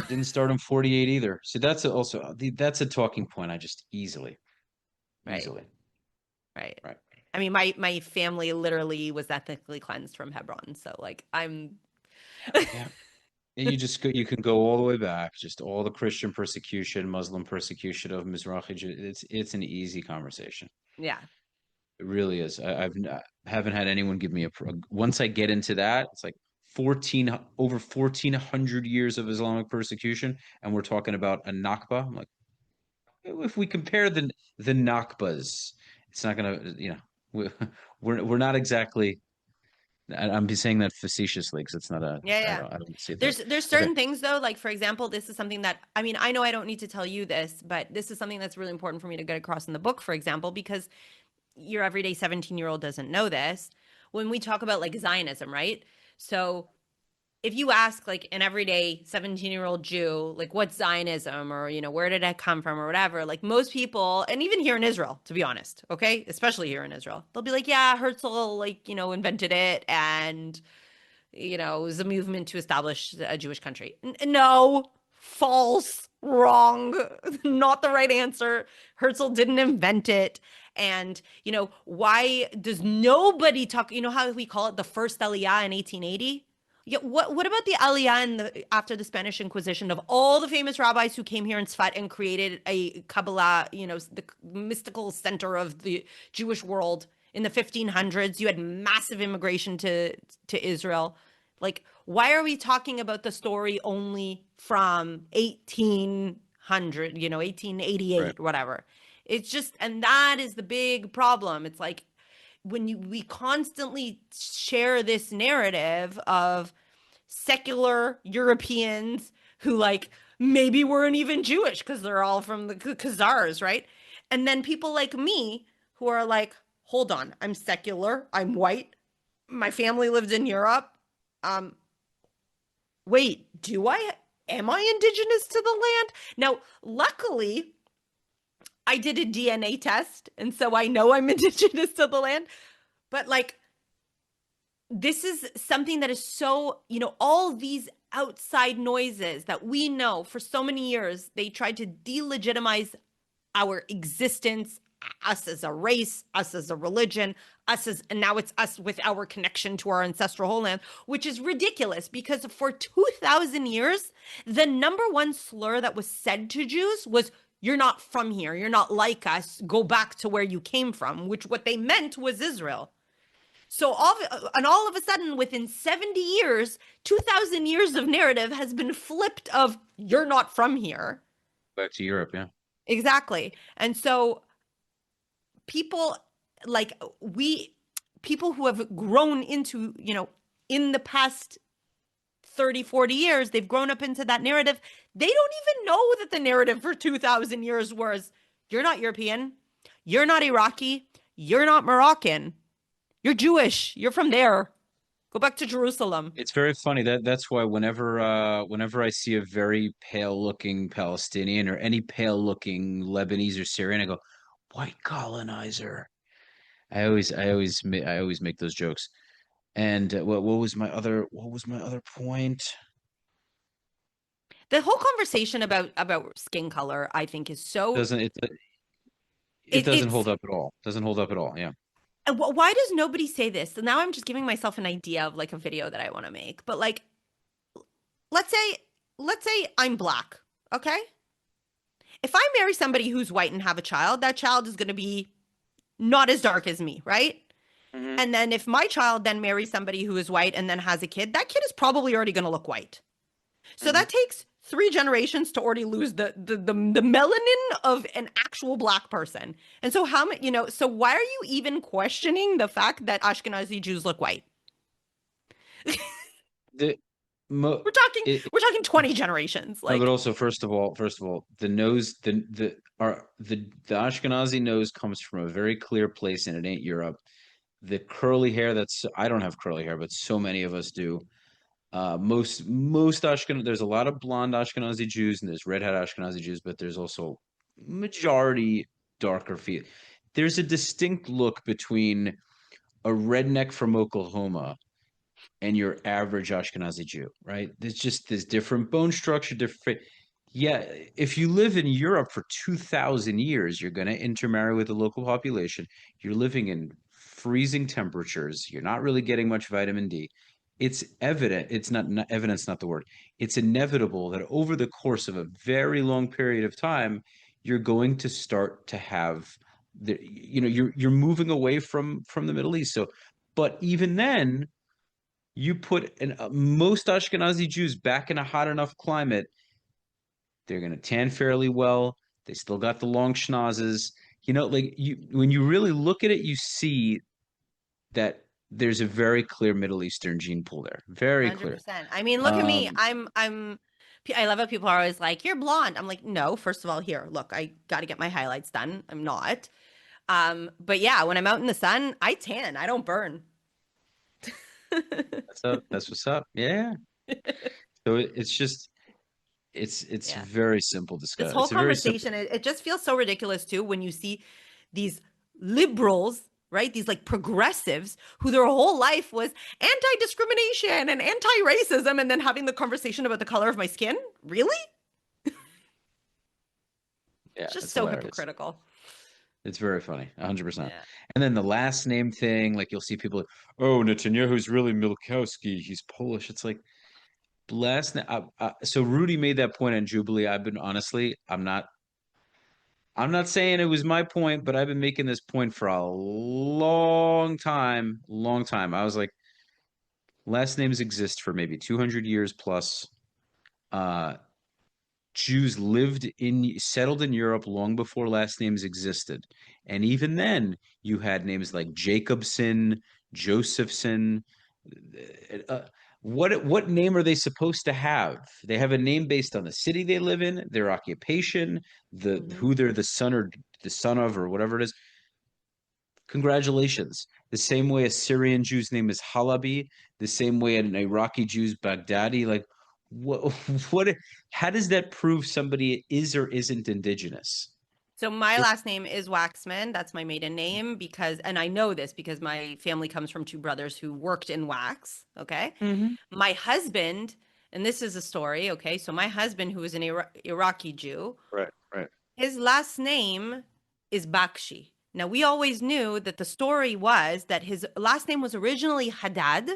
Didn't start in 48 either. See, that's a talking point I just easily. Right. Right. I mean, my family literally was ethnically cleansed from Hebron. So like I'm Yeah. And you can go all the way back, just all the Christian persecution, Muslim persecution of Mizrahi Jew. It's an easy conversation. yeah. It really is. Haven't had anyone give me once I get into that, it's like 1400 years of Islamic persecution, and we're talking about a Nakba. I'm like, if we compare the Nakbas, it's not gonna, we're not exactly. I'm saying that facetiously because it's not a. Yeah, yeah. I don't see that. There's Okay. certain things though, like for example, this is something that I mean, I know I don't need to tell you this, but this is something that's really important for me to get across in the book, for example, because your everyday 17-year-old doesn't know this. When we talk about like Zionism, right? So if you ask like an everyday 17-year-old Jew, like what's Zionism or, where did it come from or whatever, like most people, and even here in Israel, to be honest, okay, especially here in Israel, they'll be like, yeah, Herzl, like, invented it and, it was a movement to establish a Jewish country. No, false, wrong, not the right answer. Herzl didn't invent it. And, why does nobody talk, how we call it the first Aliyah in 1880? Yeah, what about the Aliyah after the Spanish Inquisition of all the famous rabbis who came here in Sfat and created a Kabbalah, the mystical center of the Jewish world in the 1500s? You had massive immigration to Israel. Like, why are we talking about the story only from 1800, 1888, Right. whatever? It's just, and that is the big problem. It's like, when we constantly share this narrative of secular Europeans who like maybe weren't even Jewish because they're all from the Khazars, right? And then people like me who are like, hold on, I'm secular, I'm white, my family lived in Europe. Wait, am I indigenous to the land? Now, luckily, I did a DNA test, and so I know I'm indigenous to the land. But like, this is something that is so, all these outside noises that we know for so many years, they tried to delegitimize our existence, us as a race, us as a religion, and now it's us with our connection to our ancestral homeland, which is ridiculous because for 2,000 years, the number one slur that was said to Jews was, you're not from here. You're not like us. Go back to where you came from, which what they meant was Israel. So all of a sudden, within 70 years, 2,000 years of narrative has been flipped of you're not from here. Back to Europe, yeah. Exactly. And so people people who have grown into, in the past 30, 40 years, they've grown up into that narrative. They don't even know that the narrative for 2,000 years was, you're not European, you're not Iraqi, you're not Moroccan, you're Jewish, you're from there. Go back to Jerusalem. It's very funny that's why whenever I see a very pale-looking Palestinian or any pale-looking Lebanese or Syrian, I go, white colonizer. I always make those jokes. And what was my other point? The whole conversation about skin color, I think, is so It doesn't it's hold up at all. Doesn't hold up at all. Yeah. why does nobody say this? So now I'm just giving myself an idea of like a video that I want to make. But like, let's say I'm black, okay? If I marry somebody who's white and have a child, that child is going to be not as dark as me, right? Mhm. And then if my child then marries somebody who is white and then has a kid, that kid is probably already going to look white. So that takes 3 generations to already lose the melanin of an actual black person. And so how many, so why are you even questioning the fact that Ashkenazi Jews look white? The mo it, We're talking 20 generations. no, Like, but also first of all, the nose, the Ashkenazi nose comes from a very clear place, and it ain't Europe. The curly hair, I don't have curly hair, but so many of us do. Most Ashkenazi, there's a lot of blonde Ashkenazi Jews and there's redhead Ashkenazi Jews, but there's also majority darker feet. There's a distinct look between a redneck from Oklahoma and your average Ashkenazi Jew, right? There's different bone structure, different. Yeah, if you live in Europe for 2,000 years, you're going to intermarry with the local population. You're living in freezing temperatures. You're not really getting much vitamin D. It's evident, it's not evidence, not the word. It's inevitable that over the course of a very long period of time, you're going to start to have you're moving away from the Middle East. So, but even then, you put most Ashkenazi Jews back in a hot enough climate, they're going to tan fairly well. They still got the long schnozzes. Like when you really look at it, you see that there's a very clear Middle Eastern gene pool there. Very clear. 100%. I mean, look at me. Um, I love how people are always like, "You're blonde." I'm like, "No, first of all, here, look, I got to get my highlights done. I'm not." But yeah, when I'm out in the sun, I tan. I don't burn. that's what's up. Yeah. So it's Yeah. very simple This discussion. whole It's a very simple. conversation, it just feels so ridiculous too when you see these liberals, right? These like progressives who their whole life was anti-discrimination and anti-racism, and then having the conversation about the color of my skin. Really? Yeah, It's just it's so hilarious. hypocritical. It's very funny, 100%. Yeah. And then the last name thing, like you'll see people, oh, Netanyahu's really Milkowski. He's Polish. It's like so Rudy made that point on Jubilee. I've been honestly, I'm not saying it was my point, but I've been making this point for a long time, long time. I was like, last names exist for maybe 200 years plus. Uh, Jews settled in Europe long before last names existed. And even then, you had names like Jacobson, Josephson. Uh, what name are they supposed to have? They have a name based on the city they live in, their occupation, who they're the son of, or whatever it is. Congratulations. The same way a Syrian Jew's name is Halabi, the same way an Iraqi Jew's Baghdadi. Like, what, what, how does that prove somebody is or isn't indigenous? So my last name is Waxman. That's my maiden name and I know this because my family comes from two brothers who worked in wax. Okay. My husband, and this is a story. Okay. So my husband, who is an Iraqi Jew, Right, right. his last name is Bakshi. Now, we always knew that the story was that his last name was originally Haddad,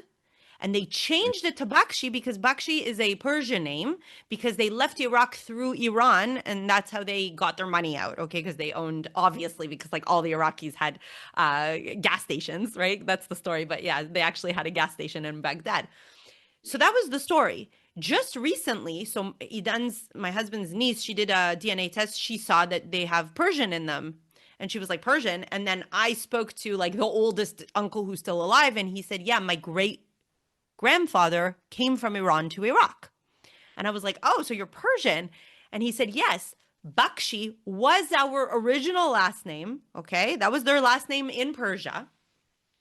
and they changed it to Bakshi because Bakshi is a Persian name because they left Iraq through Iran, and that's how they got their money out, okay? Because they owned, obviously, because like all the Iraqis had gas stations, right? That's the story. But yeah, they actually had a gas station in Baghdad. So that was the story. Just recently, so Idan's, my husband's niece, she did a DNA test. She saw that they have Persian in them. And she was like, Persian. And then I spoke to like the oldest uncle who's still alive. And he said, yeah, my great grandfather came from Iran to Iraq. And I was like, oh, so you're Persian? And he said, yes, Bakshi was our original last name. Okay. That was their last name in Persia.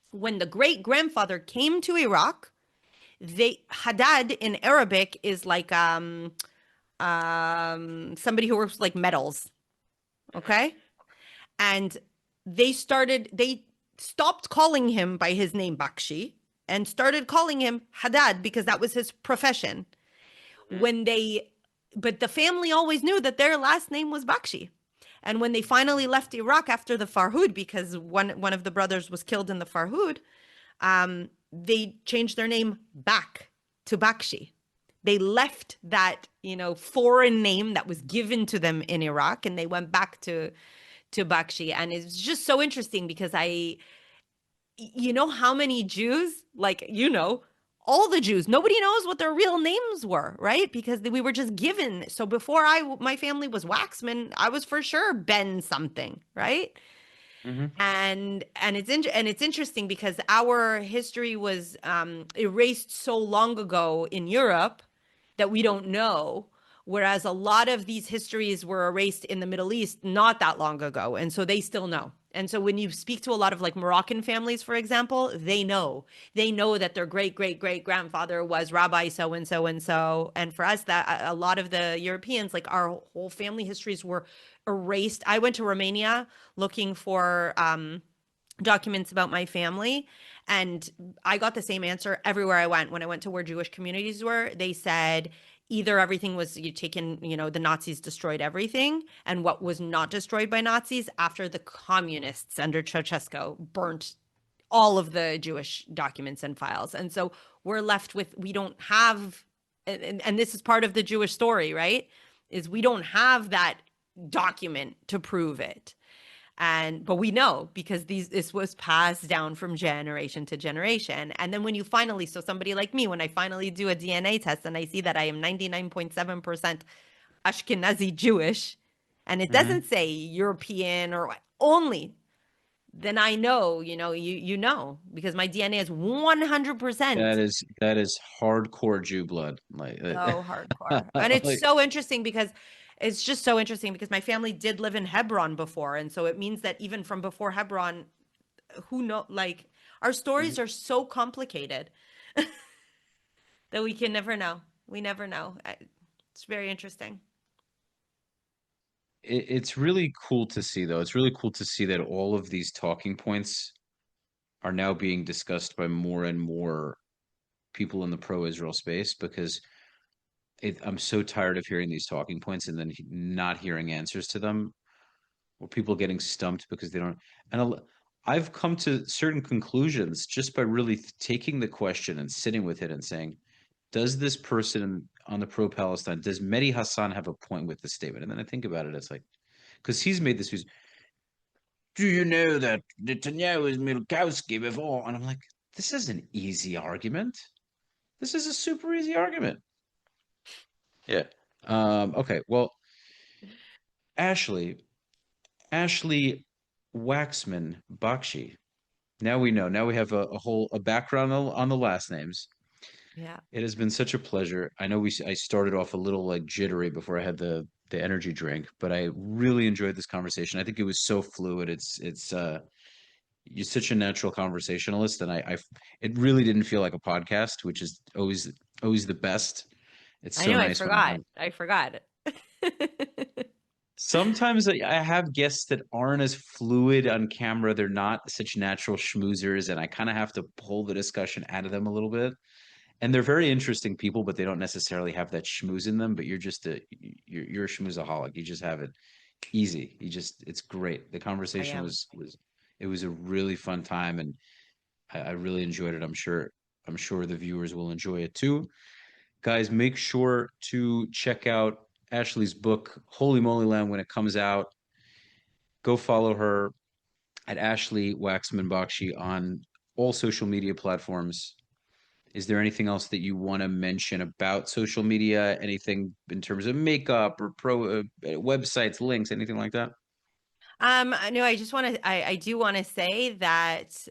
When the great grandfather came to Iraq, Haddad in Arabic is like somebody who works like metals. Okay. And they stopped calling him by his name Bakshi and started calling him Haddad because that was his profession. But the family always knew that their last name was Bakshi. And when they finally left Iraq after the Farhud, because one of the brothers was killed in the Farhud, they changed their name back to Bakshi. They left that, foreign name that was given to them in Iraq, and they went back to Bakshi. And it's just so interesting because how many Jews, all the Jews, nobody knows what their real names were, right? Because we were just given. So before my family was Waxman, I was for sure Ben something, right? And it's interesting because our history was erased so long ago in Europe that we don't know, whereas a lot of these histories were erased in the Middle East not that long ago, and so they still know. And so when you speak to a lot of like Moroccan families, for example, they know that their great great great grandfather was Rabbi so and so and so. And for us, that a lot of the Europeans, like our whole family histories were erased. I went to Romania looking for documents about my family, and I got the same answer everywhere I went. When I went to where Jewish communities were, they said either everything was taken, the Nazis destroyed everything, and what was not destroyed by Nazis after the communists under Ceausescu burnt all of the Jewish documents and files. And so we're left with, we don't have, and this is part of the Jewish story, right? Is we don't have that document to prove it. But we know because this was passed down from generation to generation. And then when you finally, so somebody like me, when I finally do a DNA test and I see that I am 99.7% Ashkenazi Jewish, and it doesn't say European or only, then I know, you know, because my DNA is 100%. That is hardcore Jew blood. Like So hardcore. And it's like, so interesting because it's just so interesting because my family did live in Hebron before. And so it means that even from before Hebron, who know, like our stories are so complicated that we can never know. We never know. It's very interesting. it's really cool to see, though. It's really cool to see that all of these talking points are now being discussed by more and more people in the pro-Israel space, because I'm so tired of hearing these talking points and then not hearing answers to them, or people getting stumped because they don't. And I've come to certain conclusions just by really taking the question and sitting with it and saying, does this person on the pro-Palestine, does Mehdi Hassan have a point with this statement? And then I think about it, it's like, because he's made this, do you know that Netanyahu is Milkowski before? And I'm like, this is an easy argument. This is a super easy argument. Yeah. Okay. Well, Ashley Waxman Bakshi. Now we know. Now we have a whole background on the last names. Yeah. It has been such a pleasure. I know I started off a little like jittery before I had the energy drink, but I really enjoyed this conversation. I think it was so fluid. It's you're such a natural conversationalist, and it really didn't feel like a podcast, which is always the best. It's I so know, I nice when I forgot. have. I forgot. Sometimes I have guests that aren't as fluid on camera. They're not such natural schmoozers, and I kind of have to pull the discussion out of them a little bit. And they're very interesting people, but they don't necessarily have that schmooze in them. But you're a schmoozaholic. You just have it easy. It's great. The I conversation am. was a really fun time, and I really enjoyed it. I'm sure the viewers will enjoy it too. Guys, make sure to check out Ashley's book, Holy Moly Land, when it comes out. Go follow her at Ashley Waxman Bakshi on all social media platforms. Is there anything else that you want to mention about social media? Anything in terms of makeup or websites, links, anything like that? No, I do want to say that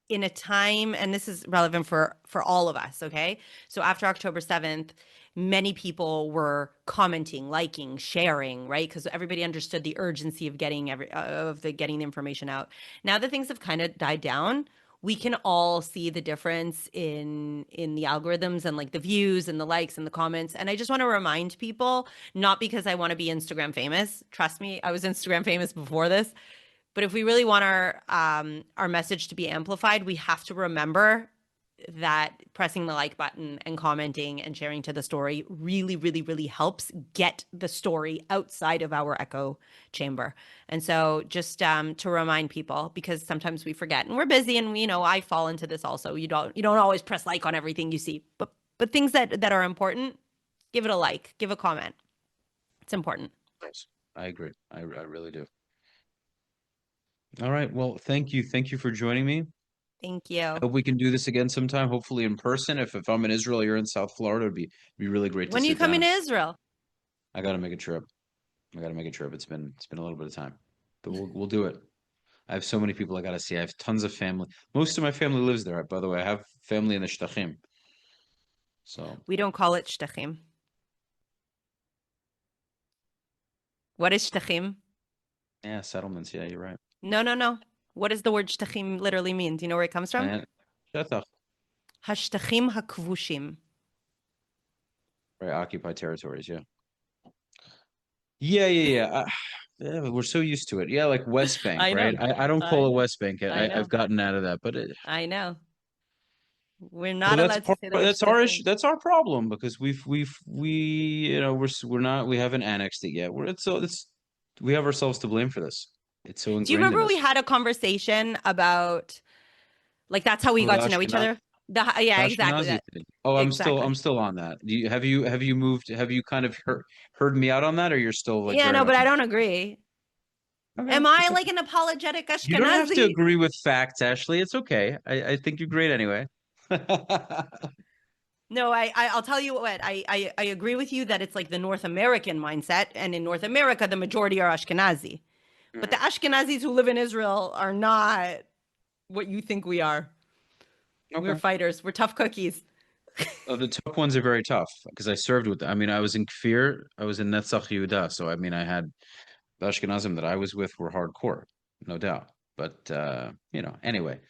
in a time, and this is relevant for all of us, okay? So after October 7th, many people were commenting, liking, sharing, right? Because everybody understood the urgency of getting getting the information out. Now that things have kind of died down, we can all see the difference in the algorithms and like the views and the likes and the comments. And I just want to remind people, not because I want to be Instagram famous. Trust me, I was Instagram famous before this. But if we really want our message to be amplified, we have to remember that pressing the like button and commenting and sharing to the story really, really, really helps get the story outside of our echo chamber. And so just to remind people, because sometimes we forget and we're busy, and I fall into this also. You don't always press like on everything you see, but things that are important, give it a like, give a comment. It's important. Nice. I agree. I really do. All right. Well, thank you. Thank you for joining me. Thank I you. hope we can do this again sometime, hopefully in person. If I'm in Israel, you're in South Florida, it'd be really great to When are you sit down. coming to Israel? I got to make a trip. It's been a little bit of time, but we'll do it. I have so many people I got to see. I have tons of family. Most of my family lives there. By the way, I have family in the Shtachim. So We don't call it shtachim. What is shtachim? yeah, settlements. Yeah, you're right. No. What does the word shtachim literally mean? Do you know where it comes from? Shetach. Hashtachim hakvushim. Right, occupied territories. Yeah. Yeah. Yeah, but we're so used to it. Yeah, like West Bank, I right? know. I don't call it West Bank. I know. I've gotten out of that, but I know. We're well, not allowed to say the word that's our shtachim. issue. That's our problem, because we're not, we haven't annexed it yet. We have ourselves to blame for this. It's so Do you ingrained in remember we us. had a conversation about like that's how we Oh, the got to know each Ashkenaz, other? Yeah, exactly Ashkenazi that. thing. Oh, I'm Exactly. still on that. Have you moved? Have you kind of heard me out on that, or you're still like Yeah, very no, but much I in? don't agree. Okay, Am I it's like okay. an apologetic You don't have to Ashkenazi? agree with facts, Ashley. It's okay. I think you're great anyway. No, I'll tell you what, I agree with you that it's like the North American mindset, and in North America, the majority are Ashkenazi. But the Mhm. Ashkenazis who live in Israel are not what you think we are. We're Okay. fighters. We're tough cookies. Oh, the tough ones are very tough because I served with them. I mean, I was in Kfir, I was in Netzach Yehuda, so I mean, I had the Ashkenazim that I was with were hardcore, no doubt. But anyway,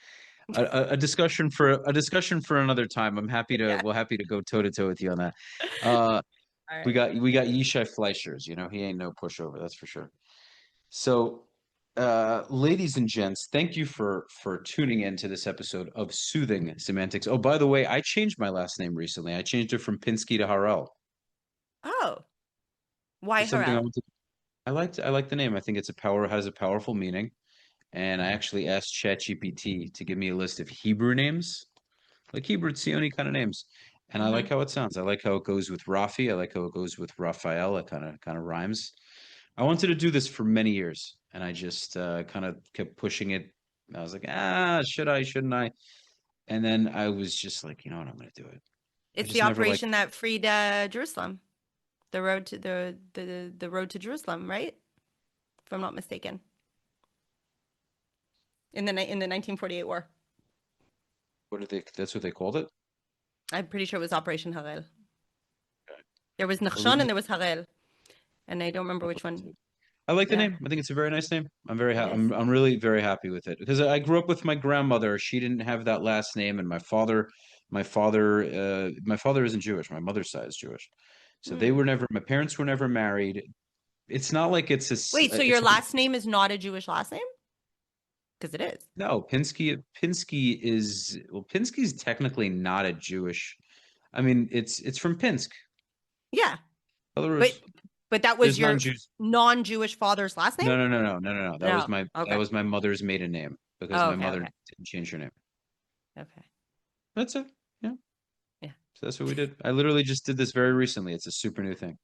a discussion for another time. Yeah. We're happy to go toe to toe with you on that. Uh, All we right. got Yishai Fleischers, he ain't no pushover, that's for sure. So, ladies and gents, thank you for tuning in to this episode of Soothing Semantics. Oh, by the way, I changed my last name recently. I changed it from Pinsky to Harel. Oh, why It's something I Harel? want to. I like the name. I think has a powerful meaning. And I actually asked ChatGPT to give me a list of Hebrew names, like Hebrew Tzioni kind of names. And I like Hmm. how it sounds. I like how it goes with Rafi. I like how it goes with Raphael. It kind of rhymes. I wanted to do this for many years, and I just kind of kept pushing it. I was like, should I? Shouldn't I? And then I was just like, you know what? I'm going to do it. I It's the just never like. operation that freed Jerusalem, the road to the road to Jerusalem, right? If I'm not mistaken, in the 1948 war. What did they? That's what they called it. I'm pretty sure it was Operation Harel. There was Well, Nachshon and there was Harel, and I don't remember which one. I like the Yeah, name. I think it's a very nice name. I'm very it happy. is. I'm really very happy with it because I grew up with my grandmother. She didn't have that last name, and my father isn't Jewish. My mother's side is Jewish, so they Hmm. were never. My parents were never married. It's not like Wait, so your last name is not a Jewish last name? Because it is. no, Pinsky is well, Pinsky's technically not a Jewish. I mean, it's from Pinsk, Yeah, but Belarus. but that was There's your non-Jews. non-Jewish father's last name? No. No. That Okay. was my mother's maiden name because Oh, my okay. mother Okay. didn't change her name. Okay. That's it. Yeah. Yeah. So that's what we did. I literally just did this very recently. It's a super new thing.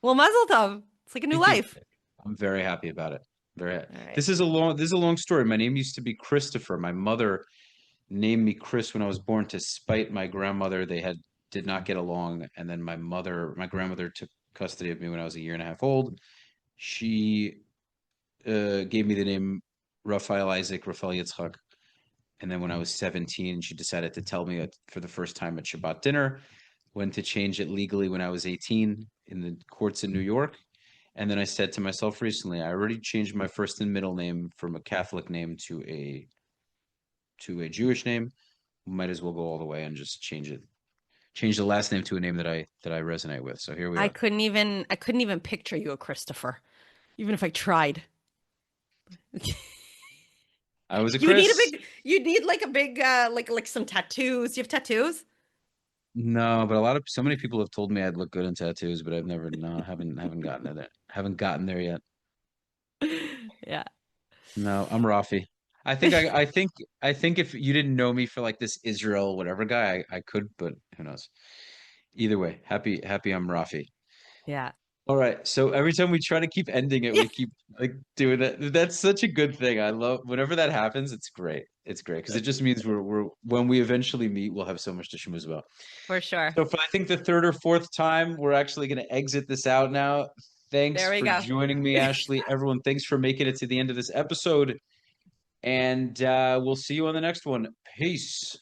Well, Mazel Tov. It's like a new Thank you. life. I'm very happy about it. All right. This is a long story. My name used to be Christopher. My mother named me Chris when I was born to spite my grandmother. They did not get along, and then my grandmother took custody of me when I was a year and a half old. She gave me the name Raphael Yitzchak. And then when I was 17, she decided to tell me for the first time at Shabbat dinner when to change it legally when I was 18 in the courts in New York. And then I said to myself recently, I already changed my first and middle name from a Catholic name to a Jewish name. Might as well go all the way and just change it. Change the last name to a name that I resonate with. So here we are. I couldn't even picture you a Christopher, even if I tried. I was a Chris. You need like a big like some tattoos. You have tattoos? No, but so many people have told me I'd look good in tattoos, but I've never no, haven't gotten there. Haven't gotten there yet. Yeah. No, I'm Rafi. I think if you didn't know me for like this Israel whatever guy, I could, but who knows? Either way, happy I'm Rafi. Yeah. All right. So every time we try to keep ending it, Yeah, we keep like doing that. That's such a good thing. I love whenever that happens, it's great. It's great because it just means we're when we eventually meet, we'll have so much to schmooze about. for sure. So for I think the third or fourth time, we're actually going to exit this out now. Thanks There we for go. joining me, Ashley. Everyone, thanks for making it to the end of this episode. And we'll see you on the next one. Peace.